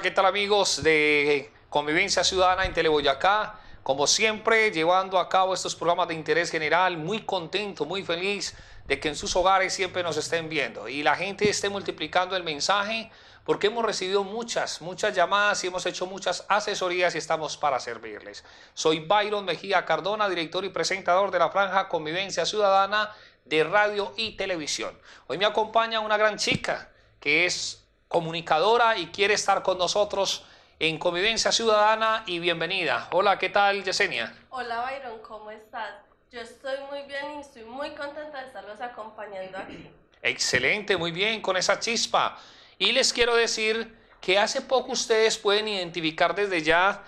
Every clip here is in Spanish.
¿qué tal amigos de Convivencia Ciudadana en Teleboyacá? Como siempre, llevando a cabo estos programas de interés general, muy contento, muy feliz de que en sus hogares siempre nos estén viendo y la gente esté multiplicando el mensaje porque hemos recibido muchas llamadas y hemos hecho muchas asesorías y estamos para servirles. Soy Byron Mejía Cardona, director y presentador de la franja Convivencia Ciudadana de radio y televisión. Hoy me acompaña una gran chica que es comunicadora y quiere estar con nosotros en Convivencia Ciudadana y bienvenida. Hola, ¿qué tal, Yesenia? Hola, Byron, ¿cómo estás? Yo estoy muy bien y estoy muy contenta de estarlos acompañando aquí. Excelente, muy bien, con esa chispa. Y les quiero decir que hace poco ustedes pueden identificar desde ya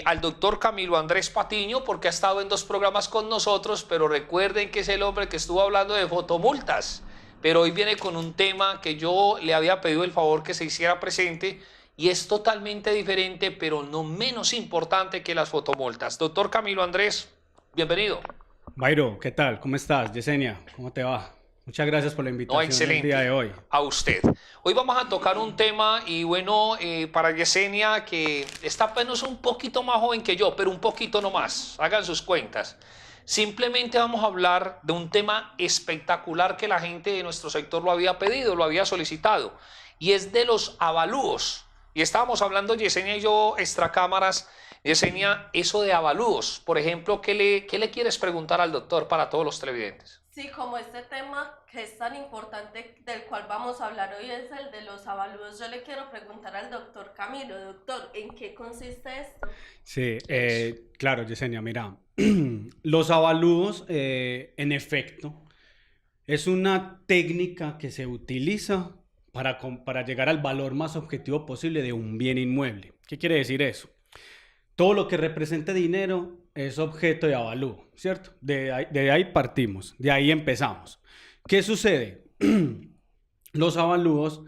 al doctor Camilo Andrés Patiño porque ha estado en 2 programas con nosotros, pero recuerden que es el hombre que estuvo hablando de fotomultas. Pero hoy viene con un tema que yo le había pedido el favor que se hiciera presente y es totalmente diferente, pero no menos importante que las fotomultas. Doctor Camilo Andrés, bienvenido. Byron, ¿qué tal? ¿Cómo estás? Yesenia, ¿cómo te va? Muchas gracias por la invitación del día de hoy. A usted. Hoy vamos a tocar un tema y bueno, para Yesenia, que está apenas un poquito más joven que yo, pero un poquito nomás, hagan sus cuentas. Simplemente vamos a hablar de un tema espectacular que la gente de nuestro sector lo había pedido, lo había solicitado, y es de los avalúos. Y estábamos hablando, Yesenia y yo, extra cámaras. Yesenia, eso de avalúos, por ejemplo, ¿qué le quieres preguntar al doctor para todos los televidentes? Sí, como este tema que es tan importante del cual vamos a hablar hoy es el de los avalúos, yo le quiero preguntar al doctor Camilo, doctor, ¿en qué consiste esto? Sí, claro, Yesenia, mira, los avalúos, en efecto, es una técnica que se utiliza para llegar al valor más objetivo posible de un bien inmueble. ¿Qué quiere decir eso? Todo lo que represente dinero es objeto de avalúo, ¿cierto? De ahí partimos, de ahí empezamos. ¿Qué sucede? Los avalúos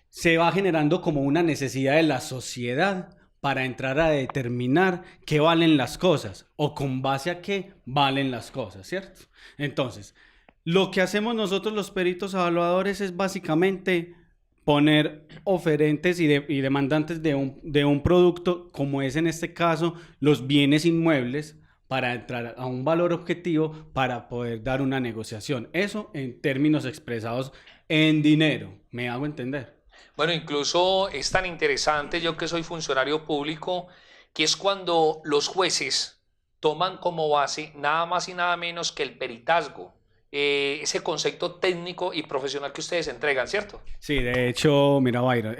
se va generando como una necesidad de la sociedad para entrar a determinar qué valen las cosas o con base a qué valen las cosas, ¿cierto? Entonces, lo que hacemos nosotros los peritos evaluadores es básicamente poner oferentes y demandantes de un producto, como es en este caso los bienes inmuebles, para entrar a un valor objetivo para poder dar una negociación. Eso en términos expresados en dinero. ¿Me hago entender? Bueno, incluso es tan interesante, yo que soy funcionario público, que es cuando los jueces toman como base nada más y nada menos que el peritazgo. Ese concepto técnico y profesional que ustedes entregan, ¿cierto? Sí, de hecho, mira, Byron,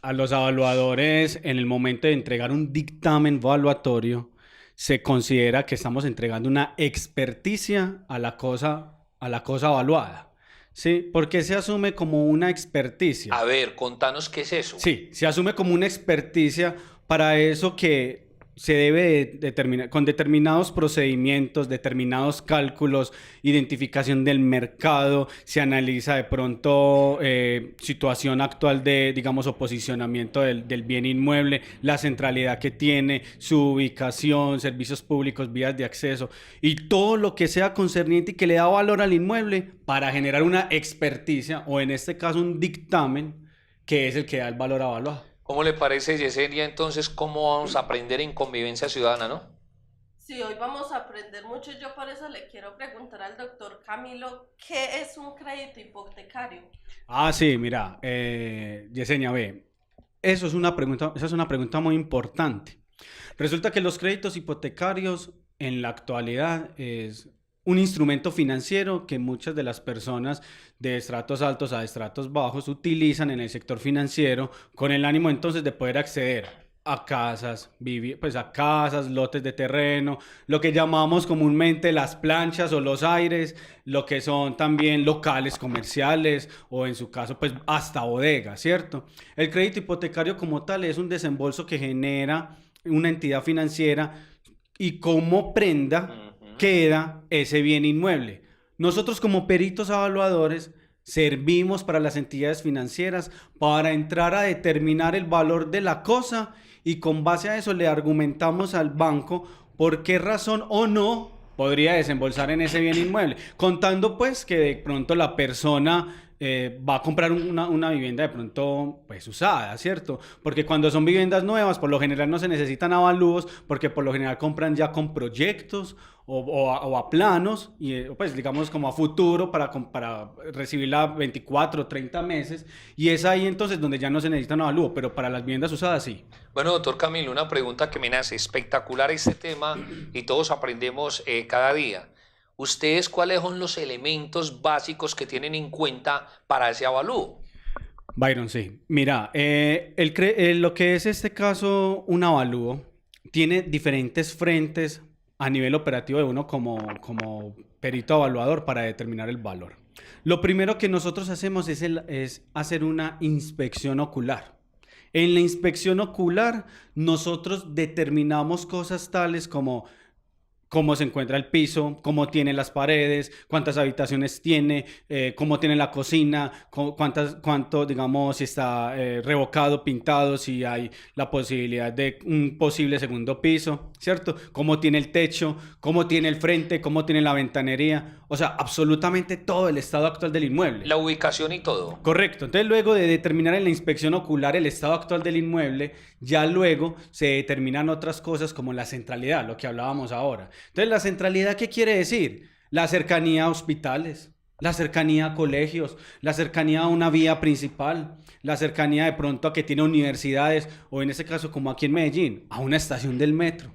a los evaluadores en el momento de entregar un dictamen evaluatorio, se considera que estamos entregando una experticia a la cosa evaluada. ¿Sí? ¿Por qué se asume como una experticia? A ver, contanos qué es eso. Sí, se asume como una experticia para eso que se debe determinar con determinados procedimientos, determinados cálculos, identificación del mercado, se analiza de pronto situación actual de, digamos, o posicionamiento del bien inmueble, la centralidad que tiene, su ubicación, servicios públicos, vías de acceso y todo lo que sea concerniente y que le da valor al inmueble para generar una experticia o en este caso un dictamen que es el que da el valor evaluado. ¿Cómo le parece, Yesenia, entonces, cómo vamos a aprender en Convivencia Ciudadana, no? Sí, hoy vamos a aprender mucho, yo por eso le quiero preguntar al doctor Camilo, ¿qué es un crédito hipotecario? Ah, sí, mira, Yesenia, ve, esa es una pregunta muy importante. Resulta que los créditos hipotecarios en la actualidad es un instrumento financiero que muchas de las personas de estratos altos a estratos bajos utilizan en el sector financiero con el ánimo entonces de poder acceder a casas, a casas, lotes de terreno, lo que llamamos comúnmente las planchas o los aires, lo que son también locales comerciales o en su caso pues hasta bodegas, ¿cierto? El crédito hipotecario como tal es un desembolso que genera una entidad financiera y como prenda queda ese bien inmueble. Nosotros como peritos evaluadores servimos para las entidades financieras para entrar a determinar el valor de la cosa y con base a eso le argumentamos al banco por qué razón o no podría desembolsar en ese bien inmueble, contando pues que de pronto la persona va a comprar una vivienda de pronto pues usada, ¿cierto? Porque cuando son viviendas nuevas, por lo general no se necesitan avalúos, porque por lo general compran ya con proyectos o a planos, y pues digamos como a futuro para recibirla 24 o 30 meses, y es ahí entonces donde ya no se necesita un avalúo, pero para las viviendas usadas sí. Bueno, doctor Camilo, una pregunta que me nace. Espectacular este tema y todos aprendemos cada día. ¿Ustedes cuáles son los elementos básicos que tienen en cuenta para ese avalúo? Byron, sí. Mira, lo que es este caso, un avalúo, tiene diferentes frentes a nivel operativo de uno como perito evaluador para determinar el valor. Lo primero que nosotros hacemos es hacer una inspección ocular. En la inspección ocular, nosotros determinamos cosas tales como cómo se encuentra el piso, cómo tiene las paredes, cuántas habitaciones tiene, cómo tiene la cocina, cuánto, digamos, si está revocado, pintado, si hay la posibilidad de un posible segundo piso, ¿cierto? Cómo tiene el techo, cómo tiene el frente, cómo tiene la ventanería, o sea, absolutamente todo el estado actual del inmueble. La ubicación y todo. Correcto. Entonces, luego de determinar en la inspección ocular el estado actual del inmueble, ya luego se determinan otras cosas como la centralidad, lo que hablábamos ahora. Entonces, ¿la centralidad qué quiere decir? La cercanía a hospitales, la cercanía a colegios, la cercanía a una vía principal, la cercanía de pronto a que tiene universidades, o en este caso como aquí en Medellín, a una estación del metro.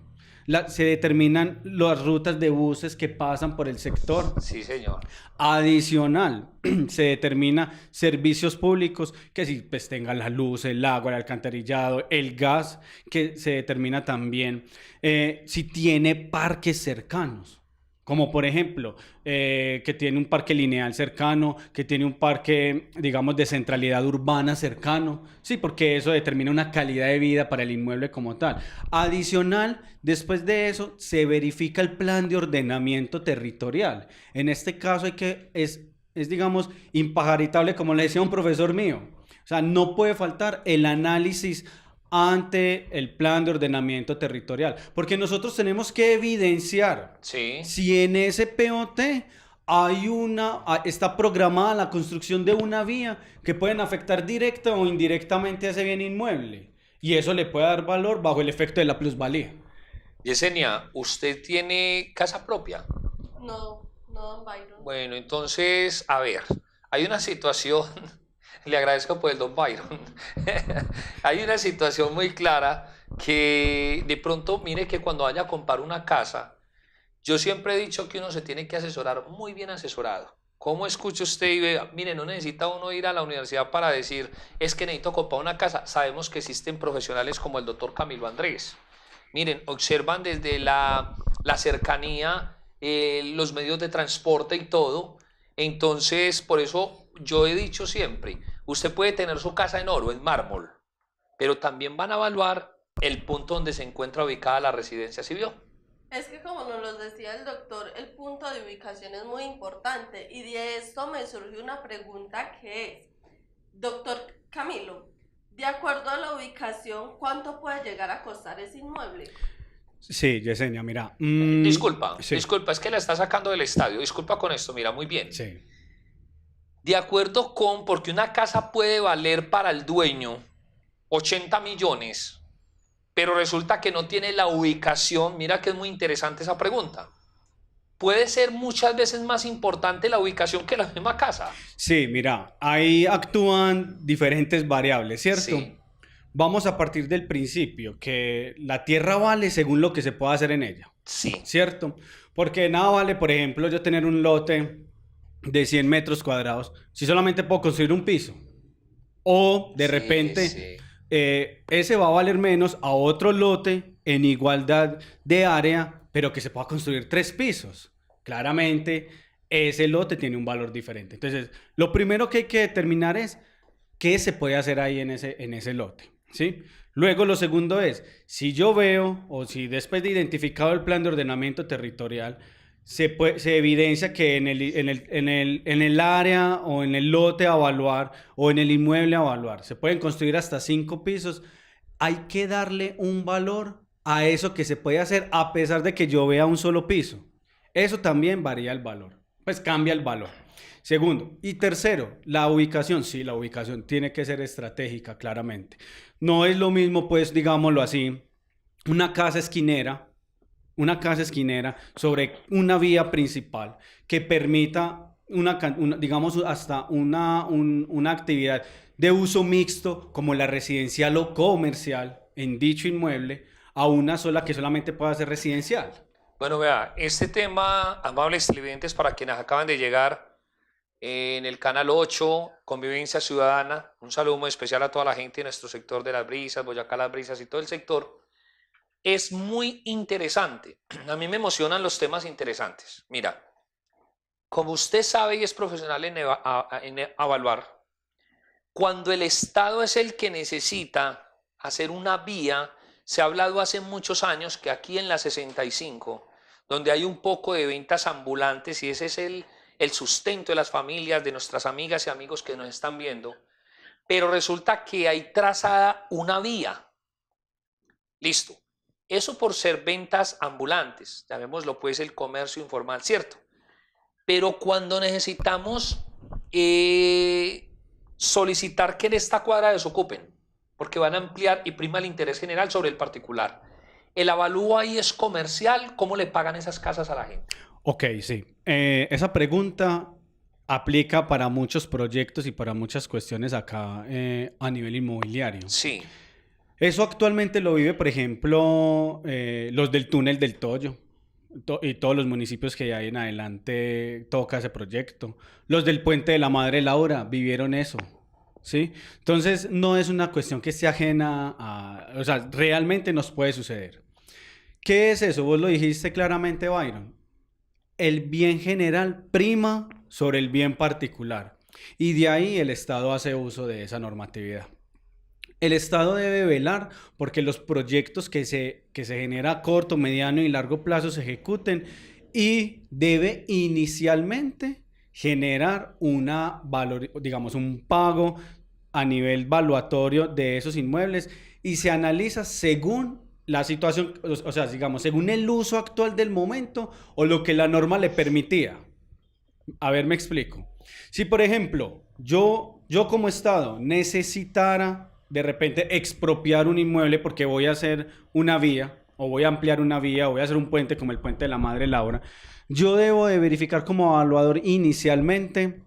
Se determinan las rutas de buses que pasan por el sector. Sí, señor. Adicional, se determina servicios públicos, que si pues tengan la luz, el agua, el alcantarillado, el gas, que se determina también si tiene parques cercanos. Como por ejemplo, que tiene un parque lineal cercano, que tiene un parque, digamos, de centralidad urbana cercano. Sí, porque eso determina una calidad de vida para el inmueble como tal. Adicional, después de eso, se verifica el plan de ordenamiento territorial. En este caso es digamos, impajaritable, como le decía un profesor mío. O sea, no puede faltar el análisis ante el plan de ordenamiento territorial, porque nosotros tenemos que evidenciar si en ese POT está programada la construcción de una vía que pueden afectar directa o indirectamente a ese bien inmueble, y eso le puede dar valor bajo el efecto de la plusvalía. Yesenia, ¿usted tiene casa propia? No, don Byron. Bueno, entonces, a ver, hay una situación. Le agradezco por el don Byron. Hay una situación muy clara que de pronto, mire que cuando vaya a comprar una casa, yo siempre he dicho que uno se tiene que asesorar muy bien asesorado. ¿Cómo escucha usted y ve? Mire, no necesita uno ir a la universidad para decir, es que necesito comprar una casa. Sabemos que existen profesionales como el doctor Camilo Andrés. Miren, observan desde la cercanía, los medios de transporte y todo. Entonces, por eso yo he dicho siempre, usted puede tener su casa en oro, en mármol, pero también van a evaluar el punto donde se encuentra ubicada la residencia civil. Es que como nos lo decía el doctor, el punto de ubicación es muy importante, y de esto me surgió una pregunta que es, doctor Camilo, de acuerdo a la ubicación, ¿cuánto puede llegar a costar ese inmueble? Sí, Yesenia, mira. Disculpa, sí. Disculpa, es que la está sacando del estadio. Disculpa con esto, mira, muy bien. Sí. De acuerdo con, porque una casa puede valer para el dueño 80 millones, pero resulta que no tiene la ubicación. Mira que es muy interesante esa pregunta. ¿Puede ser muchas veces más importante la ubicación que la misma casa? Sí, mira, ahí actúan diferentes variables, ¿cierto? Sí. Vamos a partir del principio, que la tierra vale según lo que se pueda hacer en ella. Sí. ¿Cierto? Porque nada vale, por ejemplo, yo tener un lote de 100 metros cuadrados si solamente puedo construir un piso. O de repente ese va a valer menos a otro lote en igualdad de área, pero que se pueda construir 3 pisos. Claramente, ese lote tiene un valor diferente. Entonces, lo primero que hay que determinar es qué se puede hacer ahí en ese lote, ¿sí? Luego, lo segundo es, si yo veo, o si después de identificado el plan de ordenamiento territorial, se evidencia que en el área o en el lote a evaluar o en el inmueble a evaluar se pueden construir hasta 5 pisos, hay que darle un valor a eso que se puede hacer a pesar de que yo vea un solo piso. Eso también varía el valor. pues cambia el valor. Segundo. Y tercero, la ubicación. Sí, la ubicación tiene que ser estratégica, claramente. No es lo mismo, pues, digámoslo así, una casa esquinera sobre una vía principal que permita digamos, hasta una actividad de uso mixto como la residencial o comercial en dicho inmueble a una sola que solamente pueda ser residencial. Bueno, vea, este tema, amables televidentes, para quienes acaban de llegar en el canal 8, Convivencia Ciudadana, un saludo muy especial a toda la gente de nuestro sector de Las Brisas, Boyacá Las Brisas y todo el sector. Es muy interesante. A mí me emocionan los temas interesantes. Mira, como usted sabe y es profesional en evaluar, cuando el Estado es el que necesita hacer una vía, se ha hablado hace muchos años que aquí en la 65, donde hay un poco de ventas ambulantes y ese es el sustento de las familias, de nuestras amigas y amigos que nos están viendo, pero resulta que hay trazada una vía. Listo. Eso por ser ventas ambulantes, llamémoslo pues el comercio informal, ¿cierto? Pero cuando necesitamos solicitar que en esta cuadra desocupen, porque van a ampliar y prima el interés general sobre el particular. ¿El avalúo ahí es comercial? ¿Cómo le pagan esas casas a la gente? Ok, sí. Esa pregunta aplica para muchos proyectos y para muchas cuestiones acá a nivel inmobiliario. Sí. Eso actualmente lo vive, por ejemplo, los del túnel del Toyo y todos los municipios que hay en adelante toca ese proyecto. Los del Puente de la Madre Laura vivieron eso, ¿sí? Entonces, no es una cuestión que esté ajena a... O sea, realmente nos puede suceder. ¿Qué es eso? Vos lo dijiste claramente, Byron. El bien general prima sobre el bien particular. Y de ahí el Estado hace uso de esa normatividad. El Estado debe velar porque los proyectos que se genera a corto, mediano y largo plazo se ejecuten y debe inicialmente generar digamos, un pago a nivel valuatorio de esos inmuebles y se analiza según la situación, o sea, digamos, según el uso actual del momento o lo que la norma le permitía. A ver, me explico. Si, por ejemplo, yo como Estado necesitara de repente expropiar un inmueble porque voy a hacer una vía o voy a ampliar una vía o voy a hacer un puente como el Puente de la Madre Laura, yo debo de verificar como evaluador inicialmente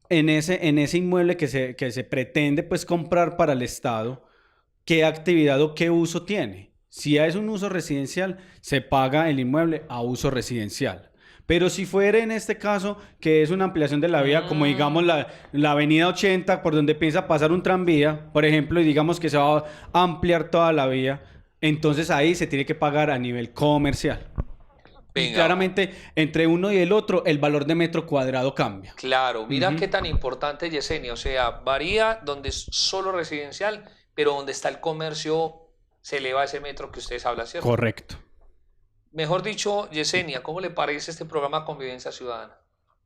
en ese inmueble que se pretende pues comprar para el Estado, qué actividad o qué uso tiene. Si es un uso residencial, se paga el inmueble a uso residencial. Pero si fuera en este caso, que es una ampliación de la vía, como digamos la avenida 80, por donde piensa pasar un tranvía, por ejemplo, y digamos que se va a ampliar toda la vía, entonces ahí se tiene que pagar a nivel comercial. Venga. Y claramente, entre uno y el otro, el valor de metro cuadrado cambia. Claro, mira qué tan importante, Yesenia. O sea, varía donde es solo residencial, pero donde está el comercio se eleva ese metro que ustedes hablan, ¿cierto? Correcto. Mejor dicho, Yesenia, ¿cómo le parece este programa Convivencia Ciudadana?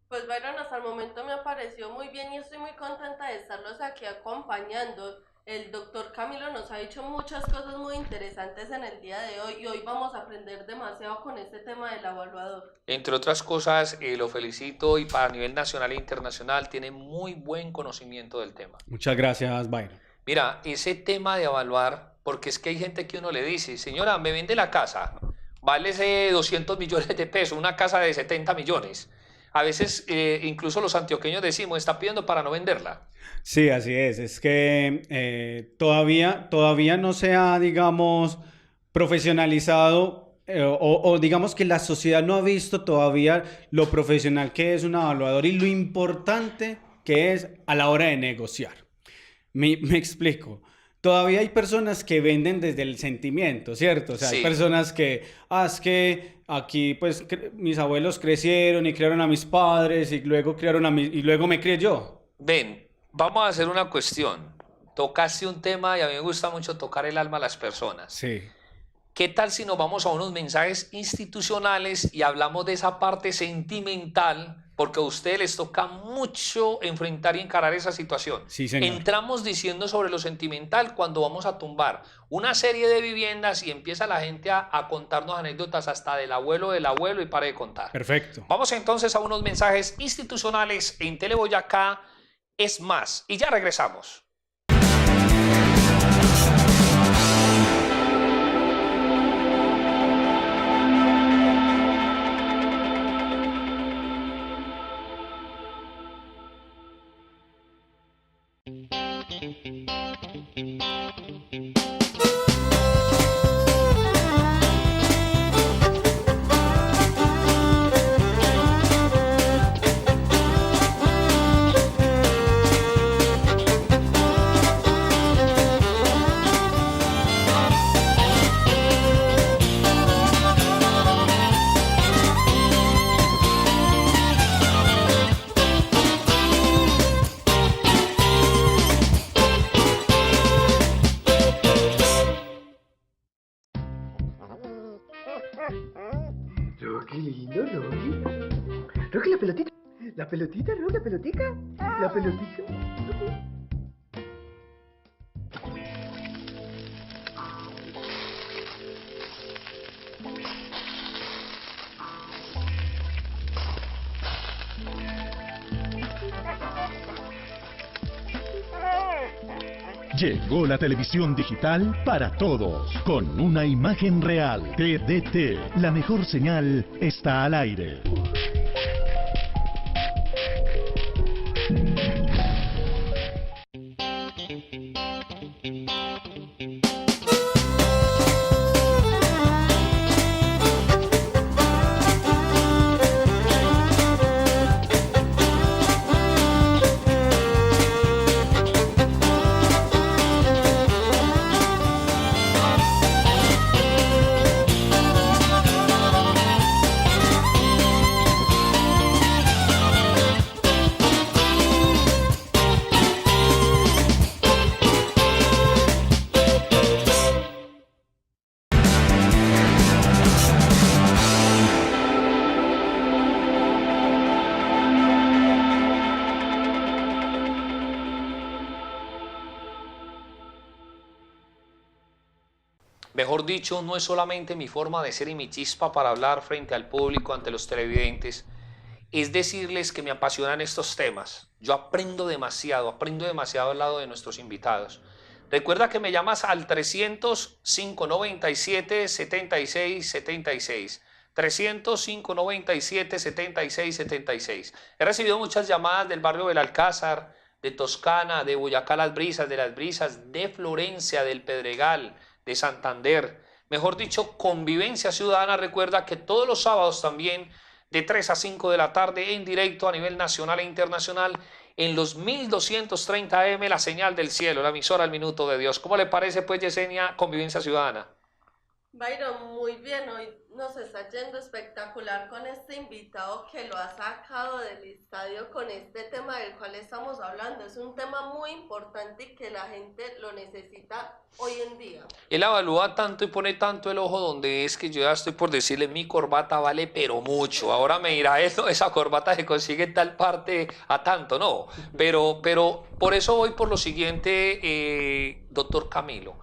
Pues Byron, hasta el momento me ha parecido muy bien y estoy muy contenta de estarlos aquí acompañando. El doctor Camilo nos ha dicho muchas cosas muy interesantes en el día de hoy y hoy vamos a aprender demasiado con este tema del evaluador. Entre otras cosas, lo felicito y para nivel nacional e internacional tiene muy buen conocimiento del tema. Muchas gracias, Byron. Mira, ese tema de evaluar, porque es que hay gente que uno le dice, señora, me vende la casa, vale ese 200 millones de pesos, una casa de 70 millones. A veces incluso los antioqueños decimos, está pidiendo para no venderla. Sí, así es. Es que todavía no se ha, digamos, profesionalizado o digamos que la sociedad no ha visto todavía lo profesional que es un evaluador y lo importante que es a la hora de negociar. Me explico. Todavía hay personas que venden desde el sentimiento, ¿cierto? O sea, Sí. hay personas que, es que aquí pues mis abuelos crecieron y criaron a mis padres y luego y luego me crié yo. Ven, vamos a hacer una cuestión. Tocaste un tema y a mí me gusta mucho tocar el alma a las personas. Sí. ¿Qué tal si nos vamos a unos mensajes institucionales y hablamos de esa parte sentimental? Porque a ustedes les toca mucho enfrentar y encarar esa situación. Sí, señor. Entramos diciendo sobre lo sentimental cuando vamos a tumbar una serie de viviendas y empieza la gente a contarnos anécdotas hasta del abuelo y pare de contar. Perfecto. Vamos entonces a unos mensajes institucionales en Teleboyacá es más y ya regresamos. Rocky, lindo, Rocky. Rocky, la pelotita. La pelotita, Rocky, la pelotica. La pelotita. Llegó la televisión digital para todos, con una imagen real. TDT, la mejor señal está al aire. Mejor dicho, no es solamente mi forma de ser y mi chispa para hablar frente al público, ante los televidentes, es decirles que me apasionan estos temas. Yo aprendo demasiado al lado de nuestros invitados. Recuerda que me llamas al 300-597-7676. 300-597-7676. He recibido muchas llamadas del barrio del Alcázar, de Toscana, de Boyacá Las Brisas, de Florencia, del Pedregal, de Santander. Mejor dicho, Convivencia Ciudadana recuerda que todos los sábados también de 3 a 5 de la tarde en directo a nivel nacional e internacional en los 1230 AM, la señal del cielo, la emisora al minuto de Dios. ¿Cómo le parece pues, Yesenia, Convivencia Ciudadana? Byron, muy bien, hoy nos está yendo espectacular con este invitado que lo ha sacado del estadio con este tema del cual estamos hablando. Es un tema muy importante y que la gente lo necesita hoy en día. Él evalúa tanto y pone tanto el ojo donde es que yo ya estoy por decirle mi corbata vale pero mucho. Ahora me dirá eso, esa corbata se consigue en tal parte a tanto, no. Pero por eso voy por lo siguiente, doctor Camilo.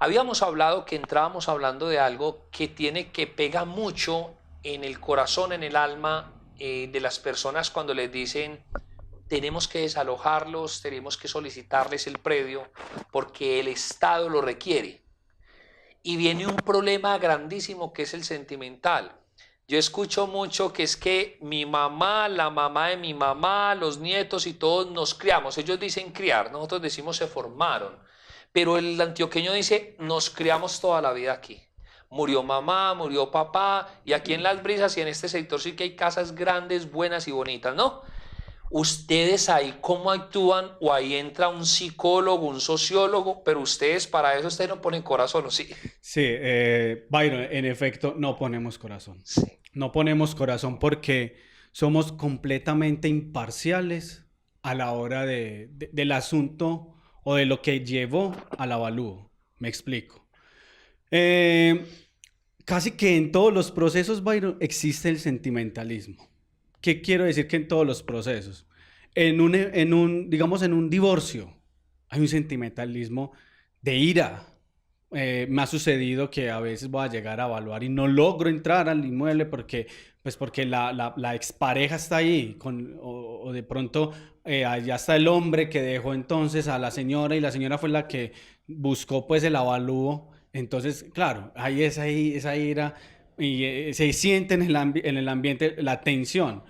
Habíamos hablado que entrábamos hablando de algo que pega mucho en el corazón, en el alma de las personas cuando les dicen tenemos que desalojarlos, tenemos que solicitarles el predio porque el Estado lo requiere. Y viene un problema grandísimo que es el sentimental. Yo escucho mucho que es que mi mamá, la mamá de mi mamá, los nietos y todos nos criamos. Ellos dicen criar, nosotros decimos se formaron. Pero el antioqueño dice, nos criamos toda la vida aquí. Murió mamá, murió papá, y aquí en Las Brisas y en este sector sí que hay casas grandes, buenas y bonitas, ¿no? ¿Ustedes ahí cómo actúan? ¿O ahí entra un psicólogo, un sociólogo? Pero ustedes para eso ustedes no ponen corazón, ¿o sí? Sí, Byron, en efecto, no ponemos corazón. Sí. No ponemos corazón porque somos completamente imparciales a la hora del asunto o de lo que llevó al avalúo. Me explico. casi que en todos los procesos, Byron, existe el sentimentalismo. ¿Qué quiero decir que en todos los procesos? Digamos, en un divorcio hay un sentimentalismo de ira. Me ha sucedido que a veces voy a llegar a evaluar y no logro entrar al inmueble porque la expareja está ahí, o de pronto allá está el hombre que dejó entonces a la señora y la señora fue la que buscó pues el avalúo. Entonces, claro, hay esa ira y se siente en el ambiente la tensión.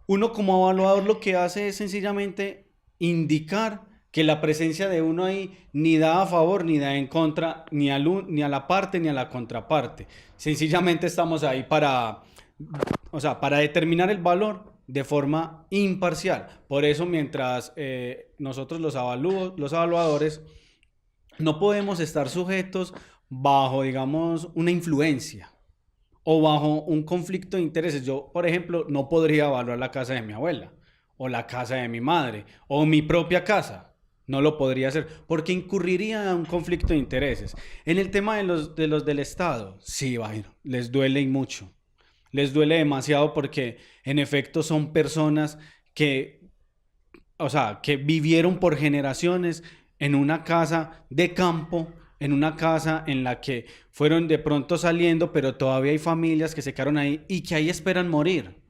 Uno como evaluador lo que hace es sencillamente indicar que la presencia de uno ahí ni da a favor ni da en contra ni a la parte ni a la contraparte. Sencillamente estamos ahí para determinar el valor de forma imparcial. Por eso mientras nosotros los evaluadores no podemos estar sujetos bajo, digamos, una influencia o bajo un conflicto de intereses. Yo, por ejemplo, no podría evaluar la casa de mi abuela o la casa de mi madre o mi propia casa. No lo podría hacer porque incurriría en un conflicto de intereses. En el tema de los del Estado, sí, Byron, les duele y mucho. Les duele demasiado porque en efecto son personas que vivieron por generaciones en una casa de campo, en una casa en la que fueron de pronto saliendo, pero todavía hay familias que se quedaron ahí y que ahí esperan morir,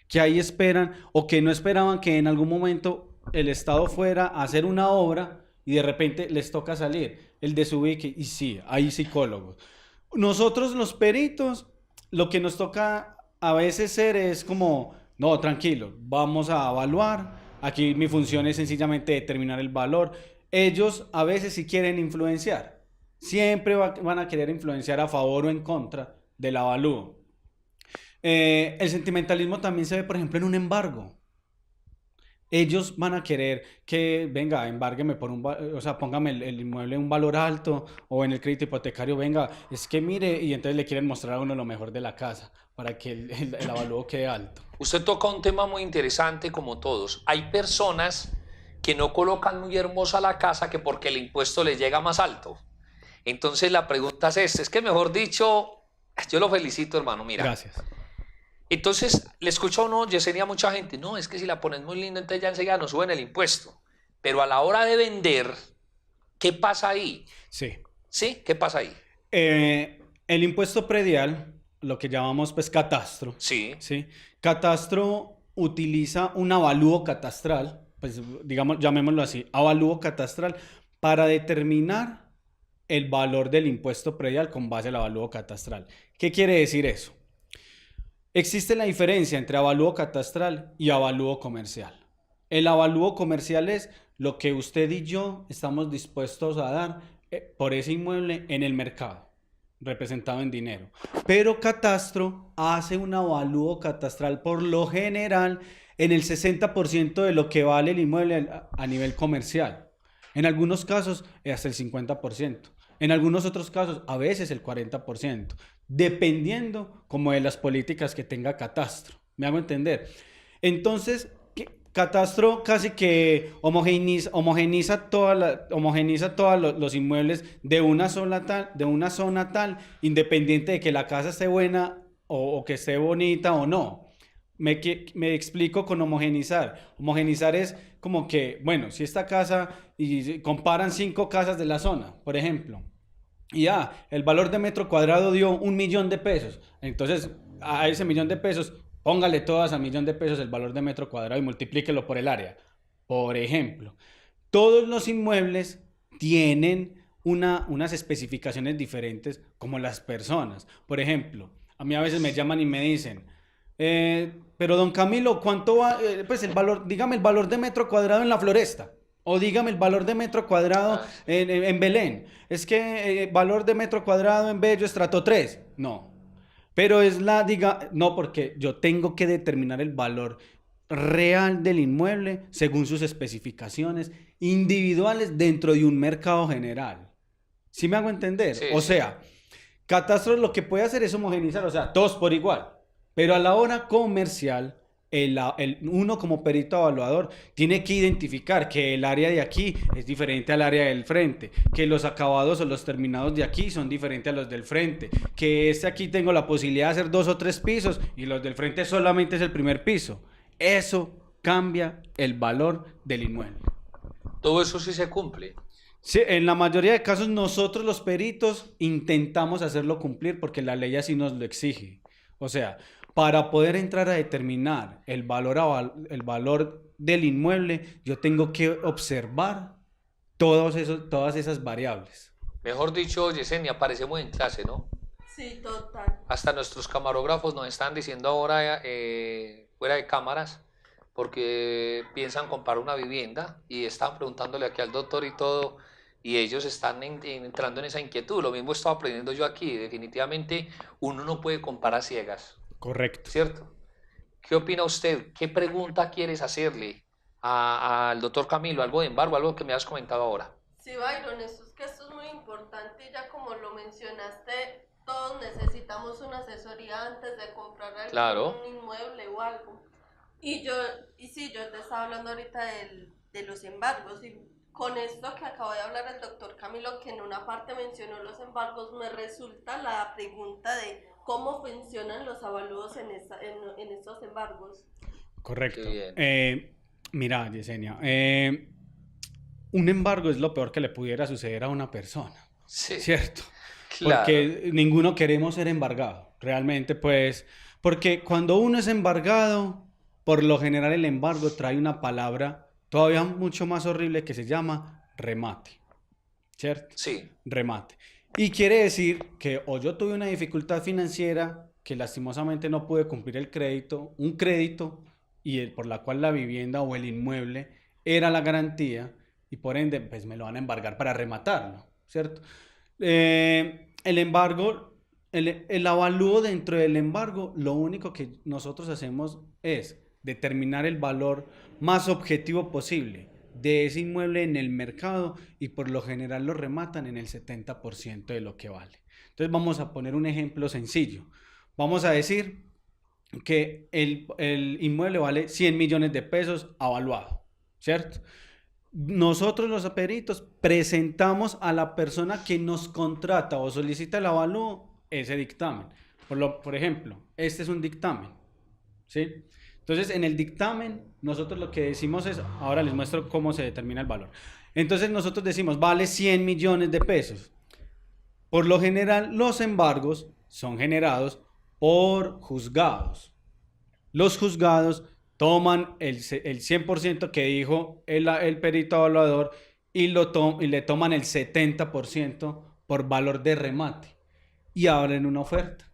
que ahí esperan o que no esperaban que en algún momento el Estado fuera a hacer una obra y de repente les toca salir el desubique. Y sí, hay psicólogos. Nosotros los peritos, lo que nos toca a veces ser es como, no, tranquilo, vamos a evaluar, aquí mi función es sencillamente determinar el valor. Ellos a veces sí quieren influenciar, siempre van a querer influenciar a favor o en contra del avalúo. El sentimentalismo también se ve, por ejemplo, en un embargo. Ellos van a querer que, venga, embárgueme póngame el inmueble en un valor alto, o en el crédito hipotecario, venga, es que mire, y entonces le quieren mostrar a uno lo mejor de la casa para que el avalúo quede alto. Usted toca un tema muy interesante como todos. Hay personas que no colocan muy hermosa la casa que porque el impuesto les llega más alto. Entonces la pregunta es esta, es que mejor dicho, yo lo felicito, hermano, mira. Gracias. Entonces, le escucho a uno, Yesenia, a mucha gente, no, es que si la pones muy linda, entonces ya enseguida nos suben el impuesto. Pero a la hora de vender, ¿qué pasa ahí? Sí. ¿Sí? ¿Qué pasa ahí? El impuesto predial, lo que llamamos pues catastro. Sí. ¿Sí? Catastro utiliza un avalúo catastral, pues digamos, llamémoslo así, avalúo catastral, para determinar el valor del impuesto predial con base al avalúo catastral. ¿Qué quiere decir eso? Existe la diferencia entre avalúo catastral y avalúo comercial. El avalúo comercial es lo que usted y yo estamos dispuestos a dar por ese inmueble en el mercado, representado en dinero. Pero catastro hace un avalúo catastral por lo general en el 60% de lo que vale el inmueble a nivel comercial. En algunos casos hasta el 50%. En algunos otros casos a veces el 40%. Dependiendo como de las políticas que tenga catastro. ¿Me hago entender? Entonces, catastro casi que homogeniza todos los inmuebles de una zona tal, independiente de que la casa esté buena o que esté bonita o no. Me explico con homogenizar. Homogenizar es como que, bueno, si esta casa, y comparan 5 casas de la zona, por ejemplo, y el valor de metro cuadrado dio 1.000.000 de pesos. Entonces, a ese 1.000.000 de pesos, póngale todas a 1.000.000 de pesos el valor de metro cuadrado y multiplíquelo por el área. Por ejemplo, todos los inmuebles tienen unas especificaciones diferentes como las personas. Por ejemplo, a mí a veces me llaman y me dicen, pero don Camilo, ¿cuánto va? Pues el valor, dígame el valor de metro cuadrado en La Floresta. O dígame el valor de metro cuadrado en Belén. Es que valor de metro cuadrado en Bello Estrato 3. No. Pero no, porque yo tengo que determinar el valor real del inmueble según sus especificaciones individuales dentro de un mercado general. ¿Sí me hago entender? Sí, o sea, catastro lo que puede hacer es homogenizar, o sea, todos por igual. Pero a la hora comercial, uno como perito evaluador tiene que identificar que el área de aquí es diferente al área del frente, que los acabados o los terminados de aquí son diferentes a los del frente, que aquí tengo la posibilidad de hacer 2 o 3 pisos y los del frente solamente es el primer piso. Eso cambia el valor del inmueble. Todo eso sí se cumple. Sí, en la mayoría de casos nosotros los peritos intentamos hacerlo cumplir porque la ley así nos lo exige. O sea, para poder entrar a determinar el valor del inmueble, yo tengo que observar todas esas variables. Mejor dicho, Yesenia, aparecemos en clase, ¿no? Sí, total. Hasta nuestros camarógrafos nos están diciendo ahora, fuera de cámaras, porque piensan comprar una vivienda y están preguntándole aquí al doctor y todo, y ellos están entrando en esa inquietud. Lo mismo estaba aprendiendo yo aquí. Definitivamente uno no puede comprar a ciegas. Correcto. ¿Cierto? ¿Qué opina usted? ¿Qué pregunta quieres hacerle al doctor Camilo? Algo de embargo, algo que me has comentado ahora. Sí, Byron, esto es muy importante y ya como lo mencionaste, todos necesitamos una asesoría antes de comprar un inmueble o algo. Y sí, yo te estaba hablando ahorita de los embargos y con esto que acabo de hablar el doctor Camilo, que en una parte mencionó los embargos, me resulta la pregunta de cómo funcionan los avalúos en estos embargos. Correcto. Mira, Yesenia, un embargo es lo peor que le pudiera suceder a una persona, sí, ¿cierto? Claro. Porque ninguno queremos ser embargado, realmente pues, porque cuando uno es embargado, por lo general el embargo trae una palabra todavía mucho más horrible que se llama remate, ¿cierto? Sí. Remate. Y quiere decir que o yo tuve una dificultad financiera que lastimosamente no pude cumplir un crédito y por la cual la vivienda o el inmueble era la garantía y por ende pues me lo van a embargar para rematarlo, ¿cierto? El embargo, el avalúo dentro del embargo, lo único que nosotros hacemos es determinar el valor más objetivo posible de ese inmueble en el mercado y por lo general lo rematan en el 70% de lo que vale. Entonces vamos a poner un ejemplo sencillo. Vamos a decir que el inmueble vale 100 millones de pesos avaluado, ¿cierto? Nosotros los peritos presentamos a la persona que nos contrata o solicita el avalúo ese dictamen. Por ejemplo, este es un dictamen, ¿sí? Entonces, en el dictamen, nosotros lo que decimos es, ahora les muestro cómo se determina el valor. Entonces, nosotros decimos, vale 100 millones de pesos. Por lo general, los embargos son generados por juzgados. Los juzgados toman el 100% que dijo el perito evaluador y le toman el 70% por valor de remate y abren una oferta.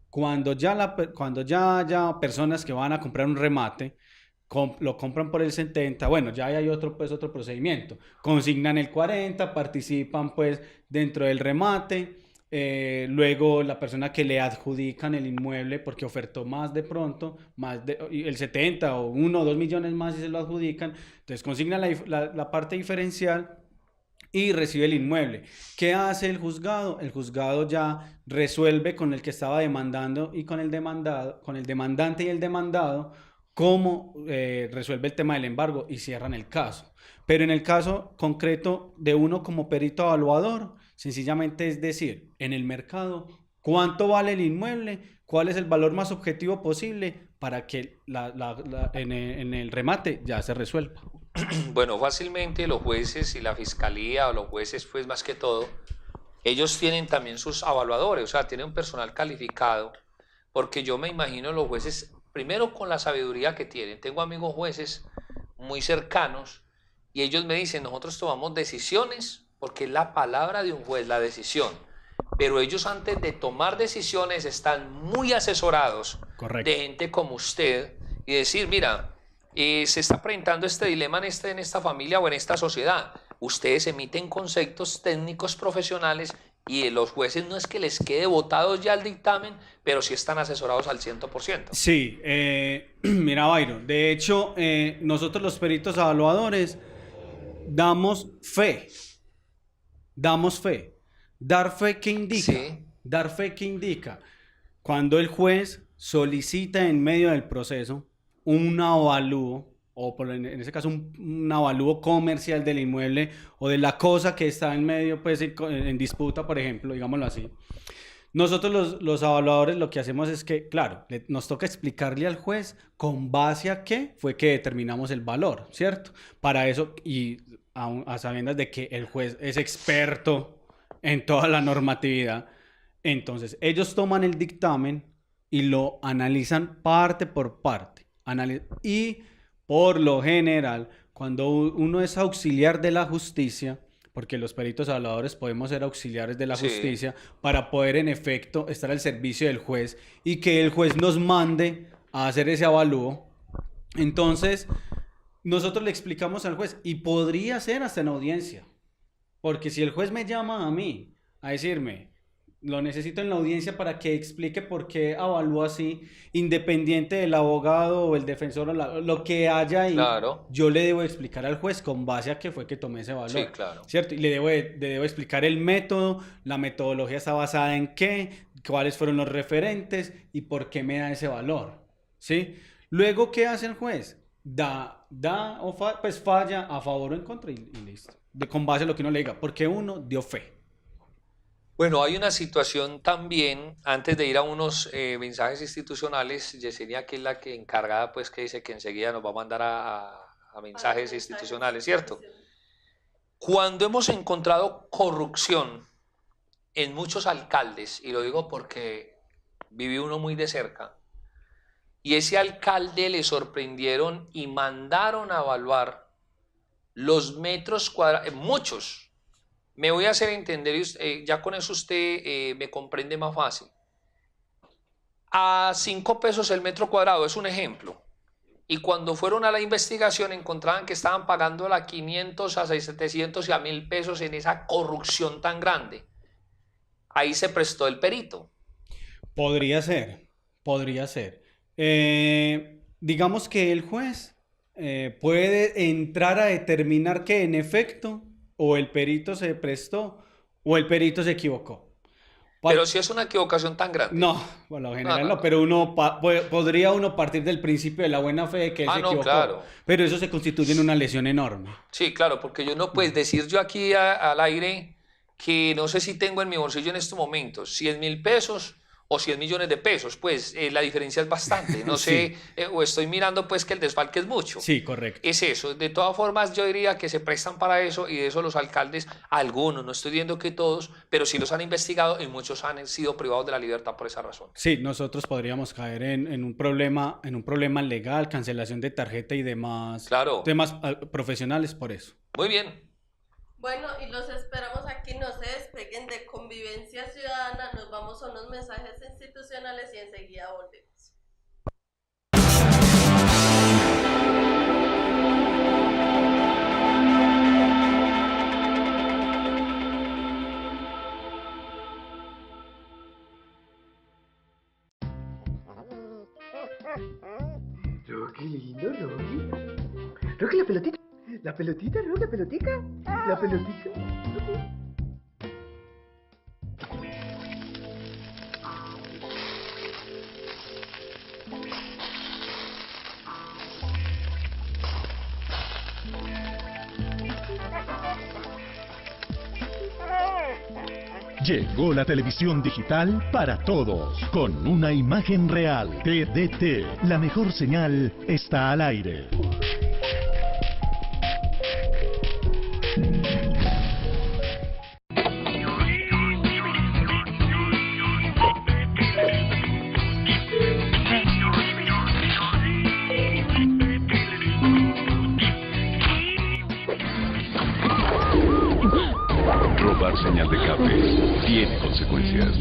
Cuando ya haya personas que van a comprar un remate, lo compran por el 70, bueno, ya hay otro procedimiento. Consignan el 40, participan pues dentro del remate, luego la persona que le adjudican el inmueble porque ofertó más de pronto, el 70 o 1 o 2 millones más y se lo adjudican, entonces consignan la parte diferencial y recibe el inmueble. ¿Qué hace el juzgado? El juzgado ya resuelve con el que estaba demandando y con el demandante y el demandado, cómo resuelve el tema del embargo y cierran el caso. Pero en el caso concreto de uno como perito evaluador, sencillamente es decir, en el mercado, ¿cuánto vale el inmueble? ¿Cuál es el valor más objetivo posible para que en el remate ya se resuelva? Bueno, fácilmente los jueces y la fiscalía o los jueces, pues más que todo, ellos tienen también sus evaluadores, o sea, tienen un personal calificado, porque yo me imagino los jueces, primero con la sabiduría que tienen, tengo amigos jueces muy cercanos y ellos me dicen, nosotros tomamos decisiones porque es la palabra de un juez, la decisión, pero ellos antes de tomar decisiones están muy asesorados. Correcto. De gente como usted y decir, mira, se está presentando este dilema en esta familia o en esta sociedad. Ustedes emiten conceptos técnicos profesionales y los jueces no es que les quede votado ya el dictamen, pero sí están asesorados al 100%. Sí, mira Byron, de hecho nosotros los peritos evaluadores damos fe. Dar fe que indica, sí. Dar fe que indica cuando el juez solicita en medio del proceso un avalúo, o en ese caso un avalúo comercial del inmueble o de la cosa que está en medio, pues en disputa, por ejemplo, digámoslo así. Nosotros los evaluadores lo que hacemos es que, claro, nos toca explicarle al juez con base a qué fue que determinamos el valor, ¿cierto? Para eso, y a sabiendas de que el juez es experto en toda la normatividad, entonces ellos toman el dictamen y lo analizan parte por parte. Y por lo general, cuando uno es auxiliar de la justicia, porque los peritos evaluadores podemos ser auxiliares de la justicia para poder en efecto estar al servicio del juez y que el juez nos mande a hacer ese avalúo. Entonces, nosotros le explicamos al juez y podría ser hasta en audiencia, porque si el juez me llama a mí a decirme, lo necesito en la audiencia para que explique por qué avalúa así, independiente del abogado o el defensor o lo que haya ahí, Claro. yo le debo explicar al juez con base a qué fue que tomé ese valor. Sí, claro. ¿Cierto? Y le debo explicar el método, la metodología está basada en qué, cuáles fueron los referentes y por qué me da ese valor. ¿Sí? Luego, ¿qué hace el juez? Pues falla a favor o en contra y listo. Con base a lo que uno le diga, porque uno dio fe. Bueno, hay una situación también, antes de ir a unos mensajes institucionales, Yesenia, que es la que encargada, pues que dice que enseguida nos va a mandar a mensajes institucionales, ¿cierto? Cuando hemos encontrado corrupción en muchos alcaldes, y lo digo porque viví uno muy de cerca, y ese alcalde le sorprendieron y mandaron a evaluar los metros cuadrados, muchos. Me voy a hacer entender, ya con eso usted me comprende más fácil. A 5 pesos el metro cuadrado es un ejemplo. Y cuando fueron a la investigación encontraban que estaban pagando a 500, a 700 y a 1000 pesos en esa corrupción tan grande. Ahí se prestó el perito. Podría ser. Digamos que el juez puede entrar a determinar que en efecto o el perito se prestó o el perito se equivocó. Pero si es una equivocación tan grande. No, por lo general no, pero podría uno partir del principio de la buena fe de que él se equivocó. Claro. Pero eso se constituye en una lesión enorme. Sí, claro, porque yo no puedo decir yo aquí al aire que no sé si tengo en mi bolsillo en estos momentos 100.000 pesos o 100 millones de pesos, pues la diferencia es bastante, no sé, o estoy mirando pues que el desfalque es mucho. Sí, correcto. Es eso, de todas formas yo diría que se prestan para eso y de eso los alcaldes, algunos, no estoy diciendo que todos, pero sí los han investigado y muchos han sido privados de la libertad por esa razón. Sí, nosotros podríamos caer en un problema legal, cancelación de tarjeta y demás temas profesionales por eso. Muy bien. Bueno, y los esperamos aquí, no se despeguen de Convivencia Ciudadana, nos vamos a unos mensajes institucionales y enseguida volvemos. Qué lindo, Rocky. Rocky, la pelotita. La pelotita, Rocky, la pelotica. La pelotita. Llegó la televisión digital para todos, con una imagen real. TDT, la mejor señal está al aire. Robar señal de cable tiene consecuencias.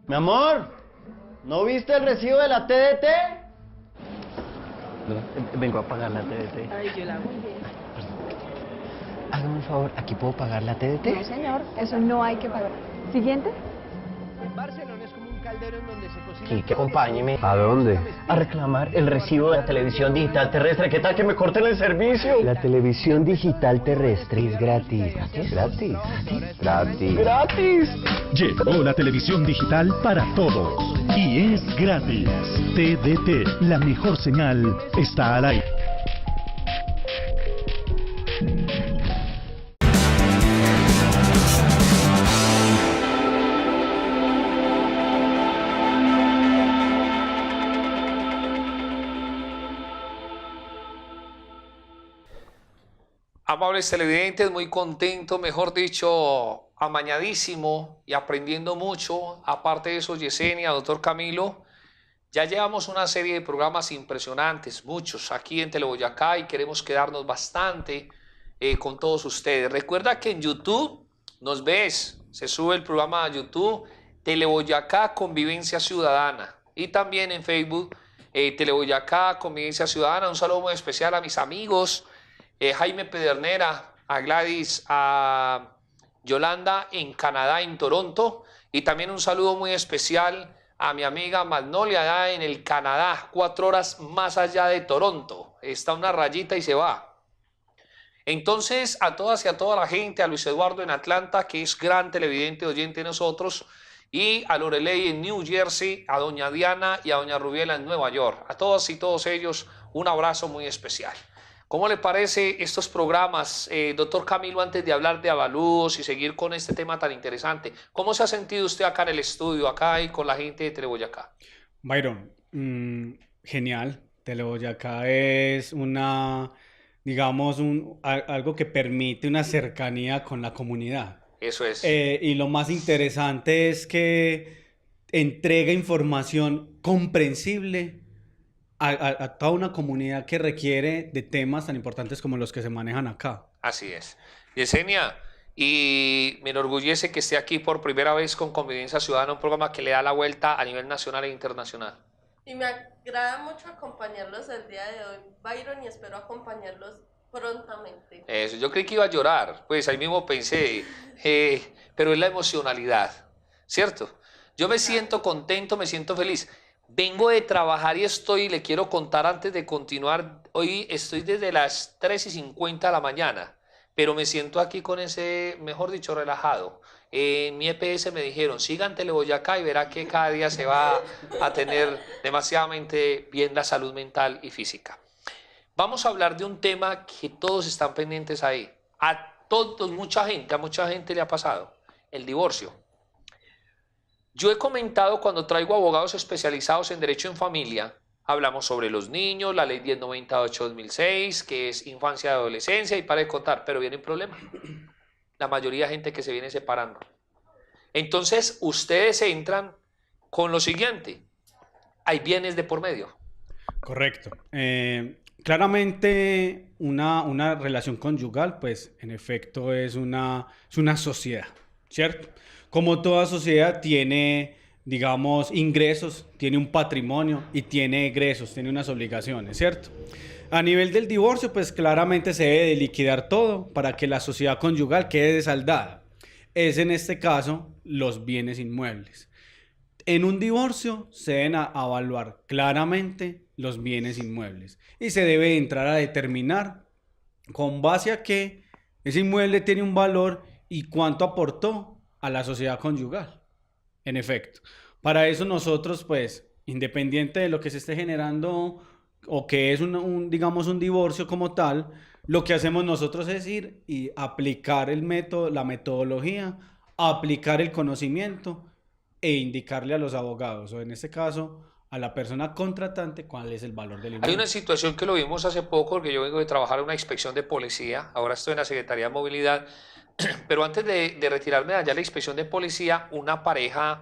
Mi amor, ¿no viste el recibo de la TDT? No, vengo a pagar la TDT. Ay, yo la hago. Hágame un favor, ¿aquí puedo pagar la TDT? No, señor, eso no hay que pagar. Siguiente. Barcelona es como un caldero en donde se cocina... Quique, acompáñeme. ¿A dónde? A reclamar el recibo de la televisión digital terrestre. ¿Qué tal que me corten el servicio? La televisión digital terrestre es gratis. ¿Gratis? Gratis. ¡Gratis! Llegó la televisión digital para todos y es gratis. TDT, la mejor señal, está al aire. Amables televidentes, muy contento, mejor dicho, amañadísimo y aprendiendo mucho. Aparte de eso, Yesenia, doctor Camilo, ya llevamos una serie de programas impresionantes, muchos, aquí en Teleboyacá, y queremos quedarnos bastante con todos ustedes. Recuerda que en YouTube nos ves, se sube el programa a YouTube, Teleboyacá Convivencia Ciudadana, y también en Facebook, Teleboyacá Convivencia Ciudadana. Un saludo muy especial a mis amigos, Jaime Pedernera, a Gladys, a Yolanda en Canadá, en Toronto, y también un saludo muy especial a mi amiga Magnolia allá en el Canadá, 4 horas más allá de Toronto. Está una rayita y se va. Entonces, a todas y a toda la gente, a Luis Eduardo en Atlanta, que es gran televidente, oyente de nosotros, y a Lorelei en New Jersey, a doña Diana y a doña Rubiela en Nueva York. A todas y todos ellos, un abrazo muy especial. ¿Cómo le parece estos programas, doctor Camilo, antes de hablar de avalúos y seguir con este tema tan interesante? ¿Cómo se ha sentido usted acá en el estudio, acá y con la gente de Teleboyacá? Byron, genial. Teleboyacá es una, digamos, algo que permite una cercanía con la comunidad. Eso es. Y lo más interesante es que entrega información comprensible a toda una comunidad que requiere de temas tan importantes como los que se manejan acá. Así es. Yesenia, y me enorgullece que esté aquí por primera vez con Convivencia Ciudadana, un programa que le da la vuelta a nivel nacional e internacional. Y me agrada mucho acompañarlos el día de hoy, Byron, y espero acompañarlos prontamente. Eso, yo creí que iba a llorar, pues ahí mismo pensé, pero es la emocionalidad, ¿cierto? Yo me siento contento, me siento feliz. Vengo de trabajar y le quiero contar antes de continuar, hoy estoy desde las 3:50 de la mañana, pero me siento aquí con ese, mejor dicho, relajado. En mi EPS me dijeron, sigan Teleboyacá y verá que cada día se va a tener demasiadamente bien la salud mental y física. Vamos a hablar de un tema que todos están pendientes ahí. A todos, a mucha gente le ha pasado, el divorcio. Yo he comentado cuando traigo abogados especializados en derecho en familia, hablamos sobre los niños, la ley 1098/2006, que es infancia y adolescencia, y para de contar, pero viene un problema. La mayoría de gente que se viene separando. Entonces, ustedes entran con lo siguiente, hay bienes de por medio. Correcto. Claramente una relación conyugal, pues en efecto es una sociedad, ¿cierto? Como toda sociedad tiene, digamos, ingresos, tiene un patrimonio y tiene egresos, tiene unas obligaciones, ¿cierto? A nivel del divorcio, pues claramente se debe de liquidar todo para que la sociedad conyugal quede saldada. Es en este caso los bienes inmuebles. En un divorcio se deben evaluar claramente los bienes inmuebles y se debe entrar a determinar con base a qué ese inmueble tiene un valor y cuánto aportó a la sociedad conyugal. En efecto, para eso nosotros, pues, independiente de lo que se esté generando o que es digamos, un divorcio como tal, lo que hacemos nosotros es ir y aplicar el método, la metodología, aplicar el conocimiento e indicarle a los abogados, o en este caso, a la persona contratante, cuál es el valor del inmueble. Hay una situación que lo vimos hace poco, porque yo vengo de trabajar en una inspección de policía, ahora estoy en la Secretaría de Movilidad, pero antes de retirarme de allá a la inspección de policía, una pareja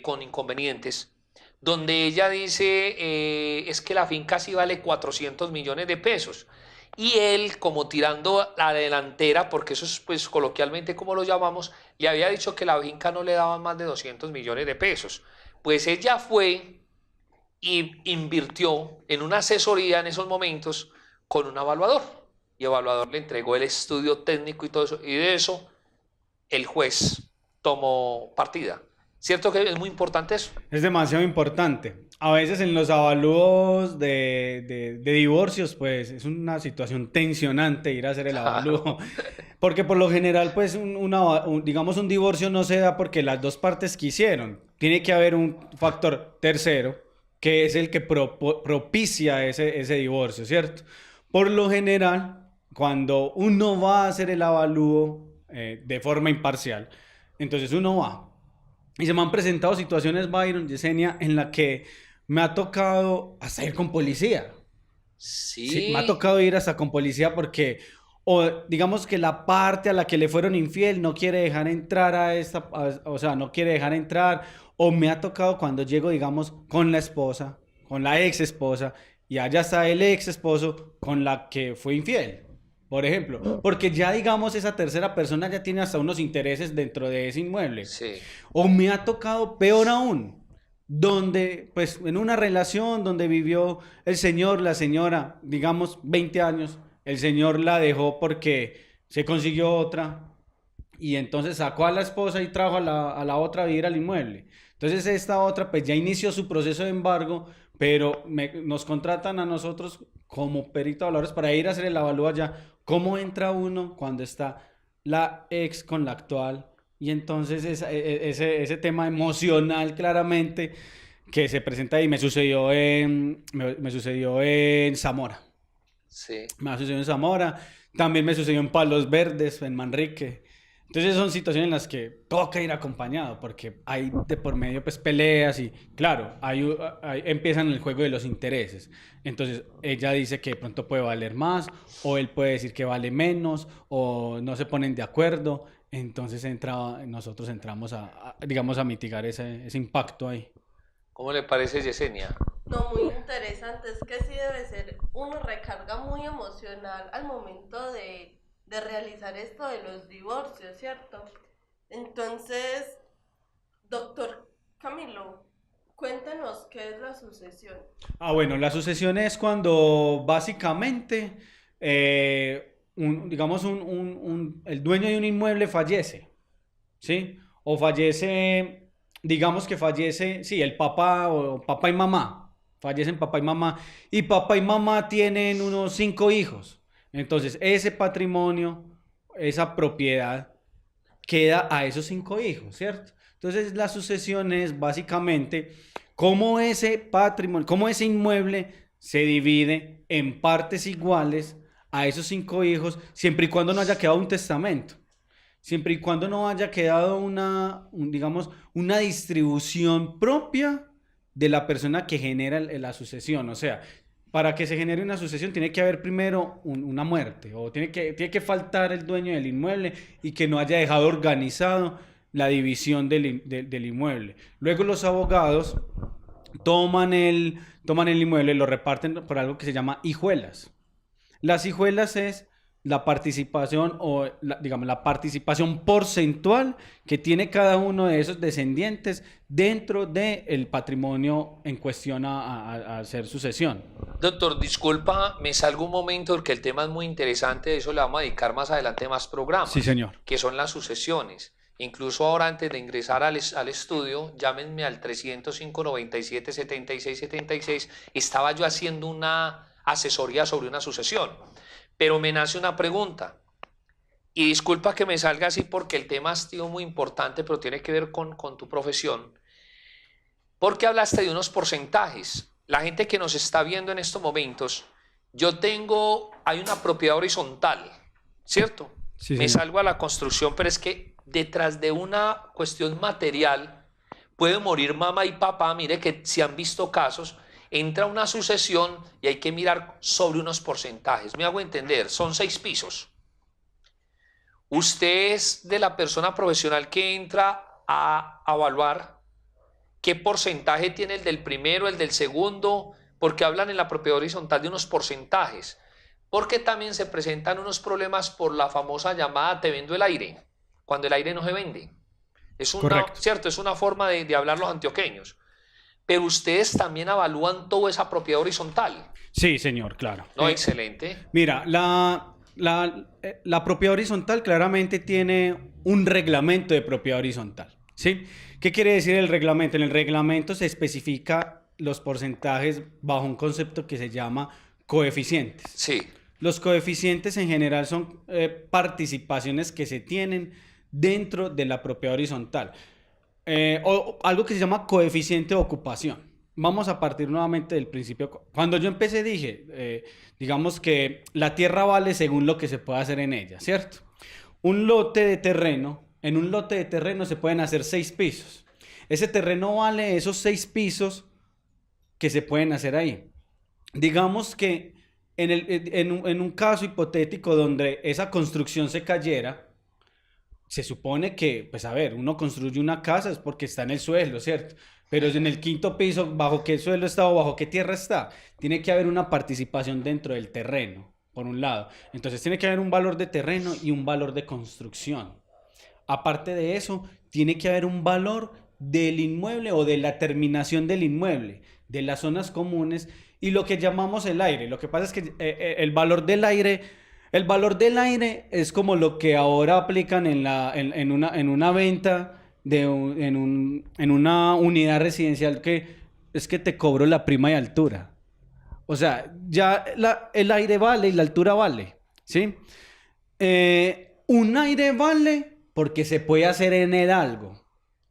con inconvenientes, donde ella dice, es que la finca sí vale 400 millones de pesos, y él, como tirando la delantera, porque eso es pues coloquialmente como lo llamamos, le había dicho que la finca no le daban más de 200 millones de pesos. Pues ella fue y invirtió en una asesoría en esos momentos con un evaluador, y el evaluador le entregó el estudio técnico y todo eso, y de eso el juez tomó partida. ¿Cierto que es muy importante eso? Es demasiado importante. A veces en los avalúos de divorcios, pues es una situación tensionante ir a hacer el avalúo. Porque por lo general, pues digamos un divorcio no se da porque las dos partes quisieron. Tiene que haber un factor tercero que es el que propicia ese divorcio, ¿cierto? Por lo general, cuando uno va a hacer el avalúo de forma imparcial, entonces uno va. Y se me han presentado situaciones, Byron, Yesenia, en la que me ha tocado hasta ir con policía. Sí, me ha tocado ir hasta con policía porque, o digamos que la parte a la que le fueron infiel no quiere dejar entrar o sea, no quiere dejar entrar, o me ha tocado cuando llego, digamos, con la esposa, con la ex esposa, y allá está el ex esposo con la que fue infiel. Por ejemplo, porque ya digamos esa tercera persona ya tiene hasta unos intereses dentro de ese inmueble. Sí. O me ha tocado peor aún, donde pues en una relación donde vivió el señor, la señora, digamos 20 años, el señor la dejó porque se consiguió otra y entonces sacó a la esposa y trajo a la otra a vivir al inmueble. Entonces esta otra pues ya inició su proceso de embargo, pero nos contratan a nosotros como perito valores para ir a hacer el avalúo allá. ¿Cómo entra uno cuando está la ex con la actual? Y entonces ese tema emocional claramente que se presenta ahí me sucedió en Zamora. Sí. Me ha sucedido en Zamora. También me sucedió en Palos Verdes, en Manrique. Entonces son situaciones en las que toca ir acompañado porque hay de por medio pues peleas y claro, ahí empiezan el juego de los intereses. Entonces ella dice que de pronto puede valer más o él puede decir que vale menos o no se ponen de acuerdo. Entonces nosotros entramos digamos, a mitigar ese impacto ahí. ¿Cómo le parece, Yesenia? No, muy interesante. Es que sí debe ser una recarga muy emocional al momento de realizar esto de los divorcios, ¿cierto? Entonces, doctor Camilo, cuéntanos qué es la sucesión. Bueno, la sucesión es cuando básicamente, digamos, el dueño de un inmueble fallece, ¿sí? O fallece, digamos que fallece, sí, el papá o papá y mamá, fallecen papá y papá y mamá tienen unos 5 hijos. Entonces, ese patrimonio, esa propiedad, queda a esos 5 hijos, ¿cierto? Entonces, la sucesión es básicamente cómo ese patrimonio, cómo ese inmueble se divide en partes iguales a esos 5 hijos, siempre y cuando no haya quedado un testamento, siempre y cuando no haya quedado digamos, una distribución propia de la persona que genera la sucesión, o sea, para que se genere una sucesión tiene que haber primero una muerte o tiene que faltar el dueño del inmueble y que no haya dejado organizado la división del inmueble. Luego los abogados toman el inmueble y lo reparten por algo que se llama hijuelas. Las hijuelas es la participación digamos, la participación porcentual que tiene cada uno de esos descendientes dentro del patrimonio en cuestión a hacer sucesión. Doctor, disculpa, me salgo un momento porque el tema es muy interesante, de eso le vamos a dedicar más adelante más programas. Sí, señor. Que son las sucesiones. Incluso ahora antes de ingresar al estudio, llámenme al 305-97-76-76. Estaba yo haciendo una asesoría sobre una sucesión. Pero me nace una pregunta, y disculpa que me salga así porque el tema ha sido muy importante, pero tiene que ver con tu profesión. ¿Por qué hablaste de unos porcentajes? La gente que nos está viendo en estos momentos, hay una propiedad horizontal, ¿cierto? Sí, me señor. salgo a la construcción, pero es que detrás de una cuestión material puede morir mamá y papá. Mire que si han visto casos, entra una sucesión y hay que mirar sobre unos porcentajes. Me hago entender, son 6 pisos. Usted es de la persona profesional que entra a evaluar qué porcentaje tiene el del primero, el del segundo, porque hablan en la propiedad horizontal de unos porcentajes. Porque también se presentan unos problemas por la famosa llamada te vendo el aire, cuando el aire no se vende. ¿Cierto? Es una forma de hablar los antioqueños. Pero ustedes también evalúan toda esa propiedad horizontal. Sí, señor, claro. No, excelente. Mira, la propiedad horizontal claramente tiene un reglamento de propiedad horizontal, ¿sí? ¿Qué quiere decir el reglamento? En el reglamento se especifica los porcentajes bajo un concepto que se llama coeficientes. Sí. Los coeficientes en general son participaciones que se tienen dentro de la propiedad horizontal. O algo que se llama coeficiente de ocupación. Vamos a partir nuevamente del principio. Cuando yo empecé dije, digamos que la tierra vale según lo que se puede hacer en ella, ¿cierto? Un lote de terreno, en un lote de terreno se pueden hacer 6 pisos. Ese terreno vale esos 6 pisos que se pueden hacer ahí. Digamos que en un caso hipotético donde esa construcción se cayera, se supone que, pues a ver, uno construye una casa es porque está en el suelo, ¿cierto? Pero en el 5.º piso, ¿bajo qué suelo está o bajo qué tierra está? Tiene que haber una participación dentro del terreno, por un lado. Entonces tiene que haber un valor de terreno y un valor de construcción. Aparte de eso, tiene que haber un valor del inmueble o de la terminación del inmueble, de las zonas comunes y lo que llamamos el aire. Lo que pasa es que el valor del aire es como lo que ahora aplican en una venta en una unidad residencial, que es que te cobro la prima de altura. O sea, ya el aire vale y la altura vale, ¿sí? Un aire vale porque se puede hacer en él algo.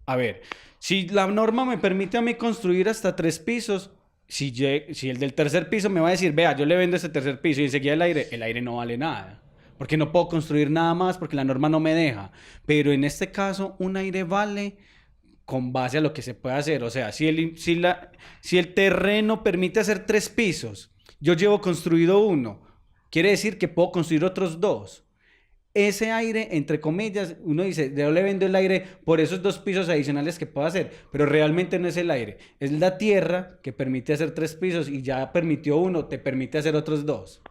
A ver, si la norma me permite a mí construir hasta 3 pisos, si el del tercer piso me va a decir, vea, yo le vendo ese tercer piso y enseguida el aire no vale nada. Porque no puedo construir nada más porque la norma no me deja. Pero en este caso, un aire vale con base a lo que se puede hacer. O sea, si el terreno permite hacer 3 pisos, yo llevo construido 1, quiere decir que puedo construir otros 2. Ese aire, entre comillas, uno dice, yo le vendo el aire por esos 2 pisos adicionales que puedo hacer, pero realmente no es el aire, es la tierra que permite hacer 3 pisos y ya permitió 1, te permite hacer otros 2.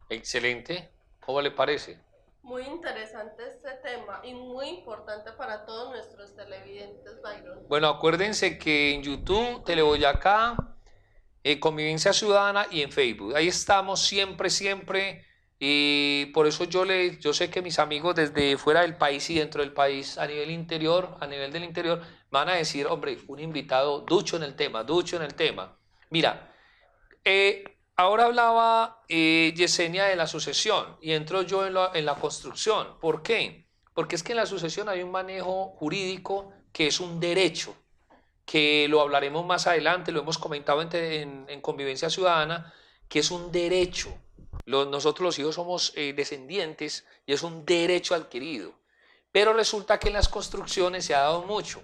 Excelente. ¿Cómo le parece? Muy interesante este tema y muy importante para todos nuestros televidentes, Byron. Bueno, acuérdense que en YouTube, Teleboyacá, Convivencia Ciudadana y en Facebook. Ahí estamos siempre. Y por eso yo sé que mis amigos desde fuera del país y dentro del país, a nivel del interior, van a decir, hombre, un invitado ducho en el tema. Mira, ahora hablaba Yesenia de la sucesión y entro yo en la construcción. ¿Por qué? Porque es que en la sucesión hay un manejo jurídico que es un derecho, que lo hablaremos más adelante, lo hemos comentado en Convivencia Ciudadana, que es un derecho. Nosotros los hijos somos descendientes y es un derecho adquirido. Pero resulta que en las construcciones se ha dado mucho,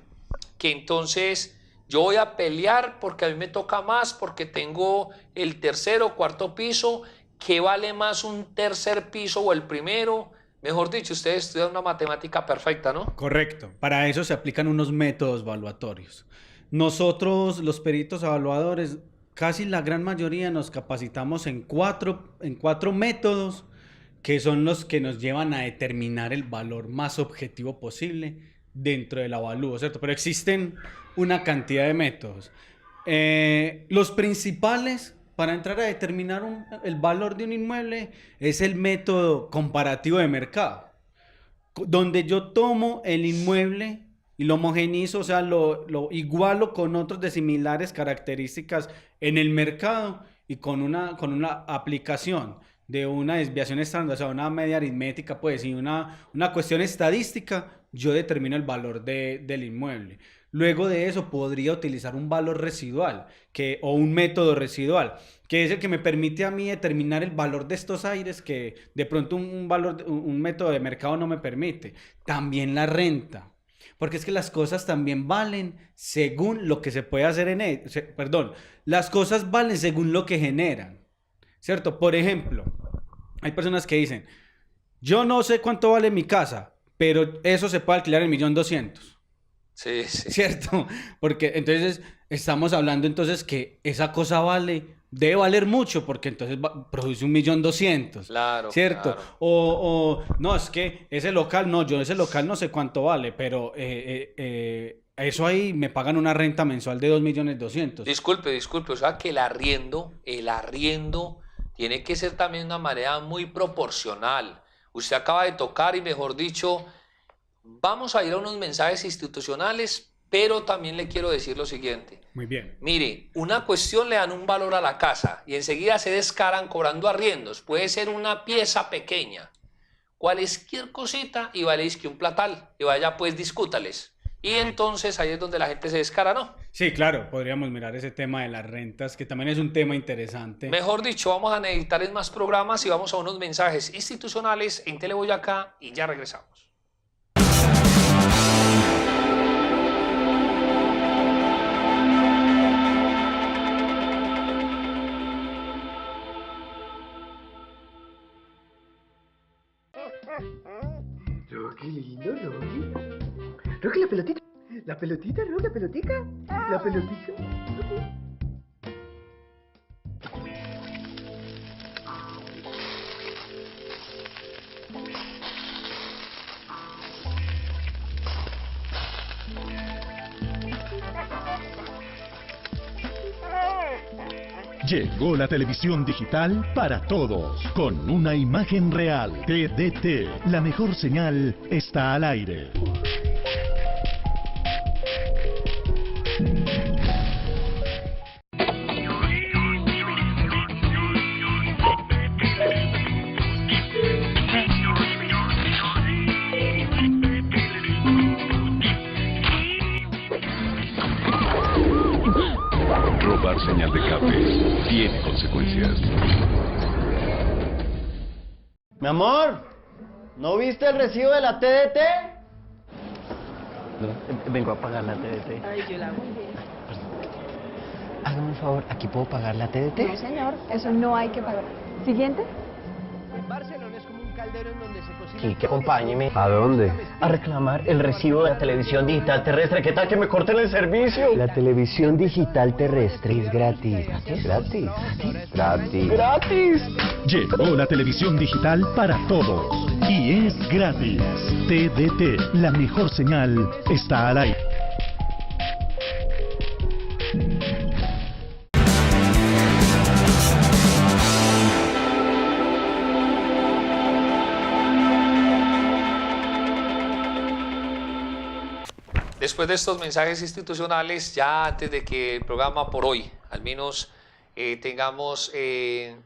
que entonces yo voy a pelear porque a mí me toca más, porque tengo el tercer o cuarto piso, que vale más un tercer piso o el primero. Mejor dicho, ustedes estudian una matemática perfecta, ¿no? Correcto. Para eso se aplican unos métodos evaluatorios. Nosotros, los peritos evaluadores, casi la gran mayoría nos capacitamos en cuatro métodos que son los que nos llevan a determinar el valor más objetivo posible dentro del avalúo, ¿cierto? Pero existen una cantidad de métodos. Los principales para entrar a determinar el valor de un inmueble es el método comparativo de mercado, donde yo tomo el inmueble y lo homogeneizo, o sea, lo igualo con otros de similares características en el mercado y con una aplicación de una desviación estándar, o sea, una media aritmética, pues, y una cuestión estadística, yo determino el valor del inmueble. Luego de eso podría utilizar un valor residual o un método residual, que es el que me permite a mí determinar el valor de estos aires que de pronto un método de mercado no me permite. También la renta. Porque es que las cosas también valen según lo que se puede hacer las cosas valen según lo que generan, ¿cierto? Por ejemplo, hay personas que dicen, yo no sé cuánto vale mi casa, pero eso se puede alquilar en 1.200.000. Sí. ¿Cierto? Porque entonces estamos hablando entonces que esa cosa debe valer mucho, porque entonces produce 1.200.000. Claro, ¿cierto? Claro. O no, es que ese local no sé cuánto vale, pero eso ahí me pagan una renta mensual de 2.200.000. Disculpe, o sea que el arriendo tiene que ser también de una manera muy proporcional. Usted acaba de tocar y mejor dicho, vamos a ir a unos mensajes institucionales, Pero también le quiero decir lo siguiente. Muy bien. Mire, una cuestión le dan un valor a la casa y enseguida se descaran cobrando arriendos. Puede ser una pieza pequeña, cualquier cosita y vale que un platal. Y vaya pues discútales. Y entonces ahí es donde la gente se descara, ¿no? Sí, claro, podríamos mirar ese tema de las rentas, que también es un tema interesante. Mejor dicho, vamos a necesitar más programas y vamos a unos mensajes institucionales en Teleboyacá y ya regresamos. Rocky, lindo, Rocky. Rocky, la pelotita. La pelotita, Rocky, la pelotica. La pelotita. Llegó la televisión digital para todos, con una imagen real. TDT, la mejor señal está al aire. Robar señal de cables tiene consecuencias. Mi amor, ¿no viste el recibo de la TDT? No, vengo a pagar la TDT. Ay, yo la hago. Hágame un favor, ¿aquí puedo pagar la TDT? No, señor, eso no hay que pagar. Siguiente. Barcelona es como un caldero en donde se cocina. Sí, que acompáñeme. ¿A dónde? A reclamar el recibo de la televisión digital terrestre. ¿Qué tal que me corten el servicio? La televisión digital terrestre es gratis. ¿Gratis? Gratis. ¡Gratis! Llegó la televisión digital para todos y es gratis. TDT, la mejor señal está al aire. Después de estos mensajes institucionales, ya antes de que el programa por hoy, al menos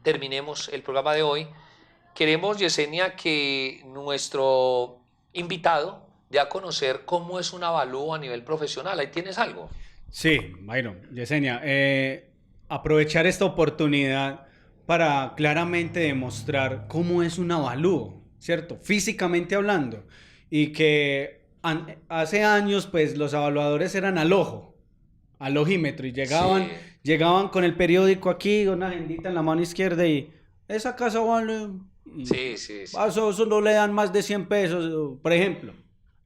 terminemos el programa de hoy, queremos, Yesenia, que nuestro invitado dé a conocer cómo es un avalúo a nivel profesional. ¿Ahí tienes algo? Sí, Byron, Yesenia, aprovechar esta oportunidad para claramente demostrar cómo es un avalúo, ¿cierto? Físicamente hablando, y que hace años, pues, los evaluadores eran al ojímetro, y llegaban con el periódico aquí, una agendita en la mano izquierda, y esa casa vale... Sí. Eso no le dan más de 100 pesos, por ejemplo.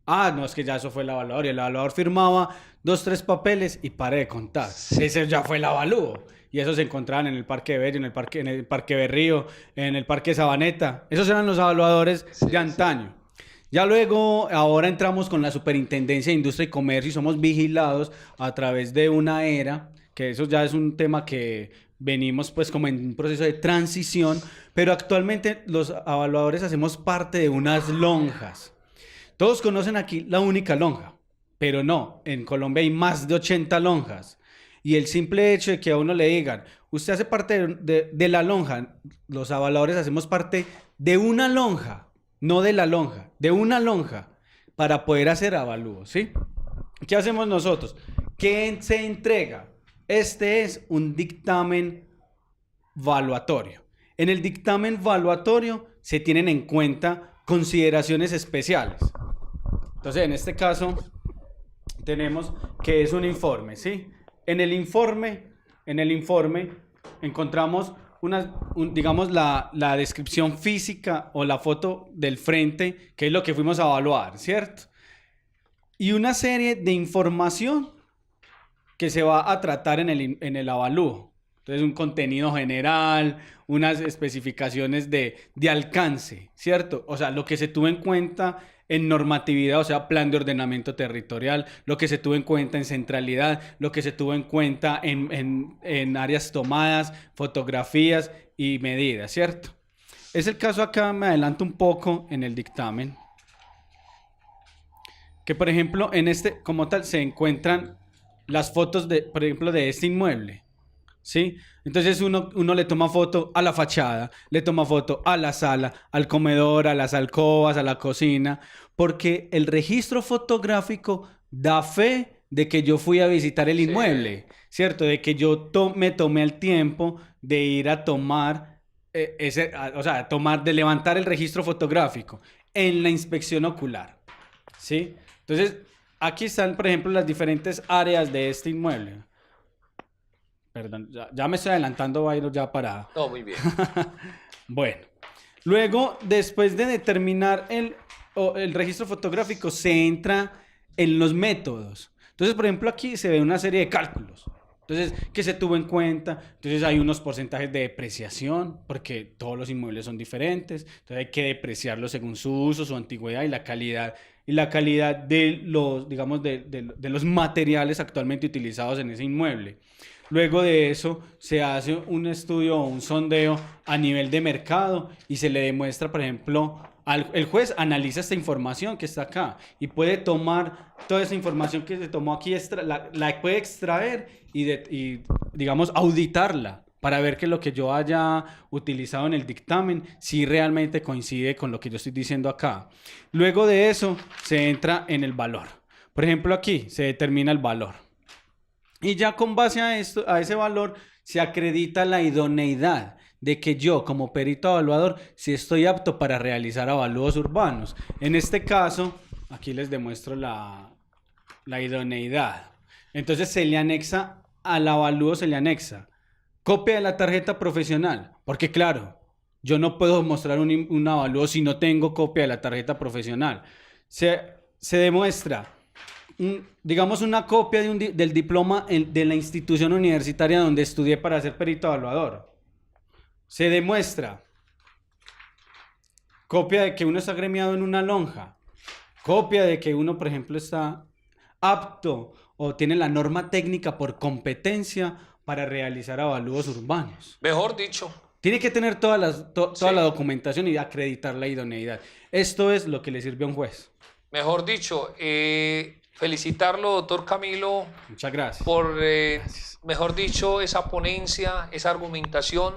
No, es que ya eso fue el evaluador, y el evaluador firmaba 2, 3 papeles y paré de contar. Sí. Ese ya fue el avalúo. Y esos se encontraban en el Parque Bello, en el Parque Berrío, en el Parque Sabaneta. Esos eran los evaluadores de antaño. Ya luego, ahora entramos con la Superintendencia de Industria y Comercio y somos vigilados a través de una era, que eso ya es un tema que venimos pues como en un proceso de transición, pero actualmente los evaluadores hacemos parte de unas lonjas. Todos conocen aquí la única lonja, pero no, en Colombia hay más de 80 lonjas. Y el simple hecho de que a uno le digan, usted hace parte de la lonja, los evaluadores hacemos parte de una lonja, no de la lonja, de una lonja, para poder hacer avalúos, ¿sí? ¿Qué hacemos nosotros? ¿Qué se entrega? Este es un dictamen valuatorio. En el dictamen valuatorio se tienen en cuenta consideraciones especiales. Entonces, en este caso, tenemos que es un informe, ¿sí? En el informe encontramos digamos la descripción física o la foto del frente, que es lo que fuimos a evaluar, ¿cierto? Y una serie de información que se va a tratar en el avalúo. Entonces, un contenido general, unas especificaciones de alcance, ¿cierto? O sea, lo que se tuvo en cuenta en normatividad, o sea, plan de ordenamiento territorial, lo que se tuvo en cuenta en centralidad, lo que se tuvo en cuenta en áreas tomadas, fotografías y medidas, ¿cierto? Es el caso acá, me adelanto un poco en el dictamen, que por ejemplo en este como tal se encuentran las fotos de, por ejemplo, de este inmueble, ¿sí? Entonces uno le toma foto a la fachada, le toma foto a la sala, al comedor, a las alcobas, a la cocina, porque el registro fotográfico da fe de que yo fui a visitar el inmueble, ¿cierto? De que yo me tomé el tiempo de ir a tomar, de levantar el registro fotográfico en la inspección ocular, ¿sí? Entonces, aquí están, por ejemplo, las diferentes áreas de este inmueble. Perdón, ya me estoy adelantando, Byron, ya para... No, muy bien. Bueno, luego, después de determinar el registro fotográfico, se entra en los métodos. Entonces, por ejemplo, aquí se ve una serie de cálculos. Entonces, ¿qué se tuvo en cuenta? Entonces, hay unos porcentajes de depreciación, porque todos los inmuebles son diferentes. Entonces, hay que depreciarlos según su uso, su antigüedad y la calidad de los, digamos, de los materiales actualmente utilizados en ese inmueble. Luego de eso, se hace un estudio o un sondeo a nivel de mercado y se le demuestra, por ejemplo, el juez analiza esta información que está acá y puede tomar toda esa información que se tomó aquí, la puede extraer y, digamos, auditarla para ver que lo que yo haya utilizado en el dictamen si realmente coincide con lo que yo estoy diciendo acá. Luego de eso, se entra en el valor. Por ejemplo, aquí se determina el valor. Y ya con base a ese valor, se acredita la idoneidad de que yo, como perito evaluador, sí estoy apto para realizar avalúos urbanos. En este caso, aquí les demuestro la idoneidad. Entonces, se le anexa al avalúo, copia de la tarjeta profesional, porque claro, yo no puedo mostrar un avalúo si no tengo copia de la tarjeta profesional. Se demuestra, digamos, una copia del diploma de la institución universitaria donde estudié para ser perito evaluador. Se demuestra copia de que uno está agremiado en una lonja, copia de que uno, por ejemplo, está apto o tiene la norma técnica por competencia para realizar avalúos urbanos. Mejor dicho. Tiene que tener toda la documentación y acreditar la idoneidad. Esto es lo que le sirve a un juez. Mejor dicho, felicitarlo, doctor Camilo. Muchas gracias. Por, mejor dicho, esa ponencia, esa argumentación.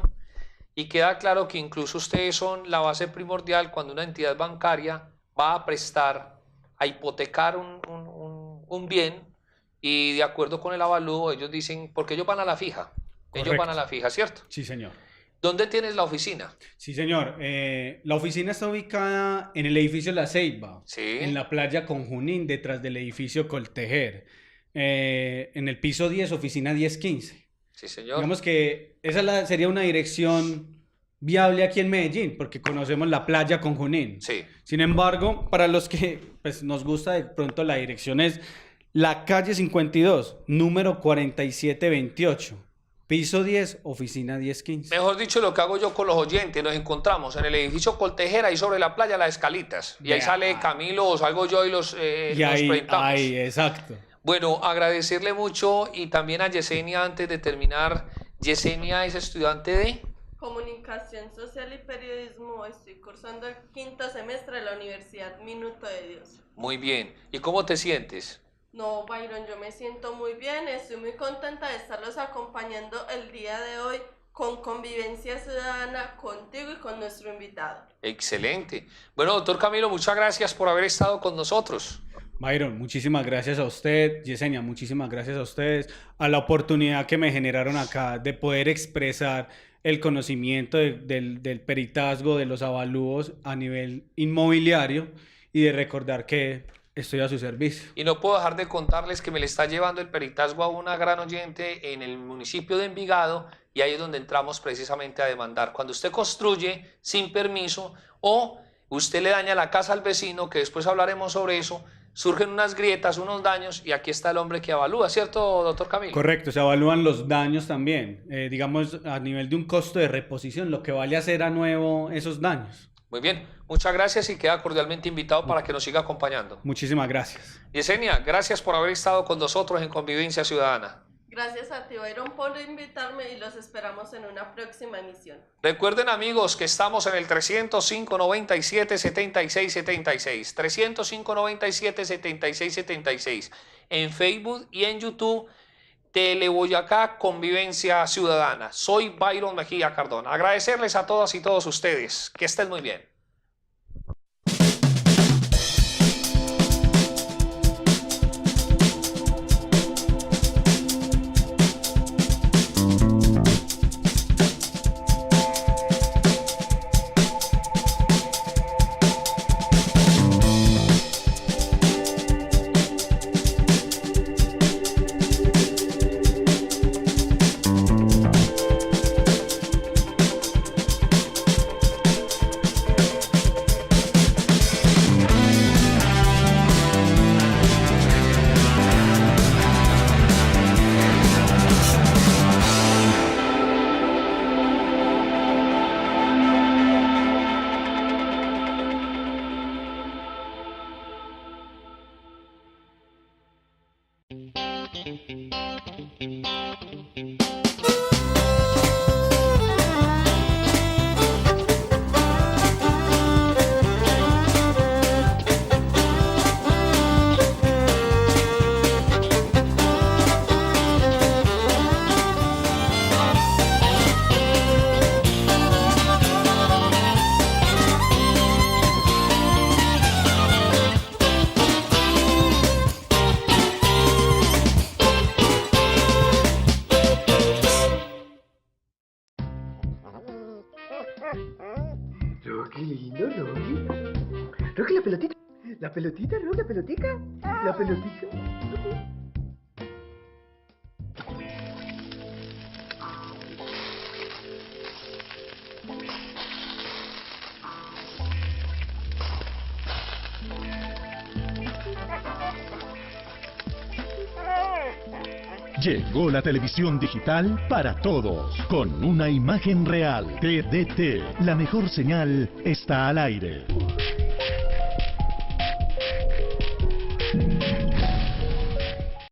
Y queda claro que incluso ustedes son la base primordial cuando una entidad bancaria va a prestar, a hipotecar un bien y de acuerdo con el avalúo ellos dicen, porque ellos van a la fija. Correcto. Ellos van a la fija, ¿cierto? Sí, señor. ¿Dónde tienes la oficina? Sí, señor. La oficina está ubicada en el edificio La Ceiba, sí, en la playa con Junín, detrás del edificio Coltejer. En el piso 10, oficina 1015. Sí, señor. Digamos que esa sería una dirección viable aquí en Medellín, porque conocemos la playa con Junín. Sí. Sin embargo, para los que pues, nos gusta de pronto, la dirección es la calle 52, número 4728. Piso 10, oficina 1015. Mejor dicho, lo que hago yo con los oyentes, nos encontramos en el edificio Coltejera y sobre la playa Las Escalitas. Y ahí sale Camilo o salgo yo y los proyectamos. Ahí, exacto. Bueno, agradecerle mucho y también a Yesenia antes de terminar. Yesenia es estudiante de Comunicación Social y Periodismo. Estoy cursando el 5º semestre de la Universidad Minuto de Dios. Muy bien. ¿Y cómo te sientes? No, Byron, yo me siento muy bien, estoy muy contenta de estarlos acompañando el día de hoy con Convivencia Ciudadana, contigo y con nuestro invitado. Excelente. Bueno, doctor Camilo, muchas gracias por haber estado con nosotros. Byron, muchísimas gracias a usted. Yesenia, muchísimas gracias a ustedes, a la oportunidad que me generaron acá de poder expresar el conocimiento del peritazgo, de los avalúos a nivel inmobiliario y de recordar que estoy a su servicio. Y no puedo dejar de contarles que me le está llevando el peritazgo a una gran oyente en el municipio de Envigado y ahí es donde entramos precisamente a demandar. Cuando usted construye sin permiso o usted le daña la casa al vecino, que después hablaremos sobre eso, surgen unas grietas, unos daños y aquí está el hombre que evalúa, ¿cierto, doctor Camilo? Correcto, se evalúan los daños también, digamos a nivel de un costo de reposición, lo que vale hacer a nuevo esos daños. Muy bien, muchas gracias y queda cordialmente invitado para que nos siga acompañando. Muchísimas gracias. Yesenia, gracias por haber estado con nosotros en Convivencia Ciudadana. Gracias a ti, Byron, por invitarme y los esperamos en una próxima emisión. Recuerden, amigos, que estamos en el 305-97-76-76, 305-97-76-76, en Facebook y en YouTube, Teleboyacá Convivencia Ciudadana. Soy Byron Mejía Cardona. Agradecerles a todas y todos ustedes. Que estén muy bien. Rocky, lindo, Rocky. Rocky, la pelotita. La pelotita, Rocky, la pelotica. La pelotita. Llegó la televisión digital para todos, con una imagen real. TDT, la mejor señal está al aire.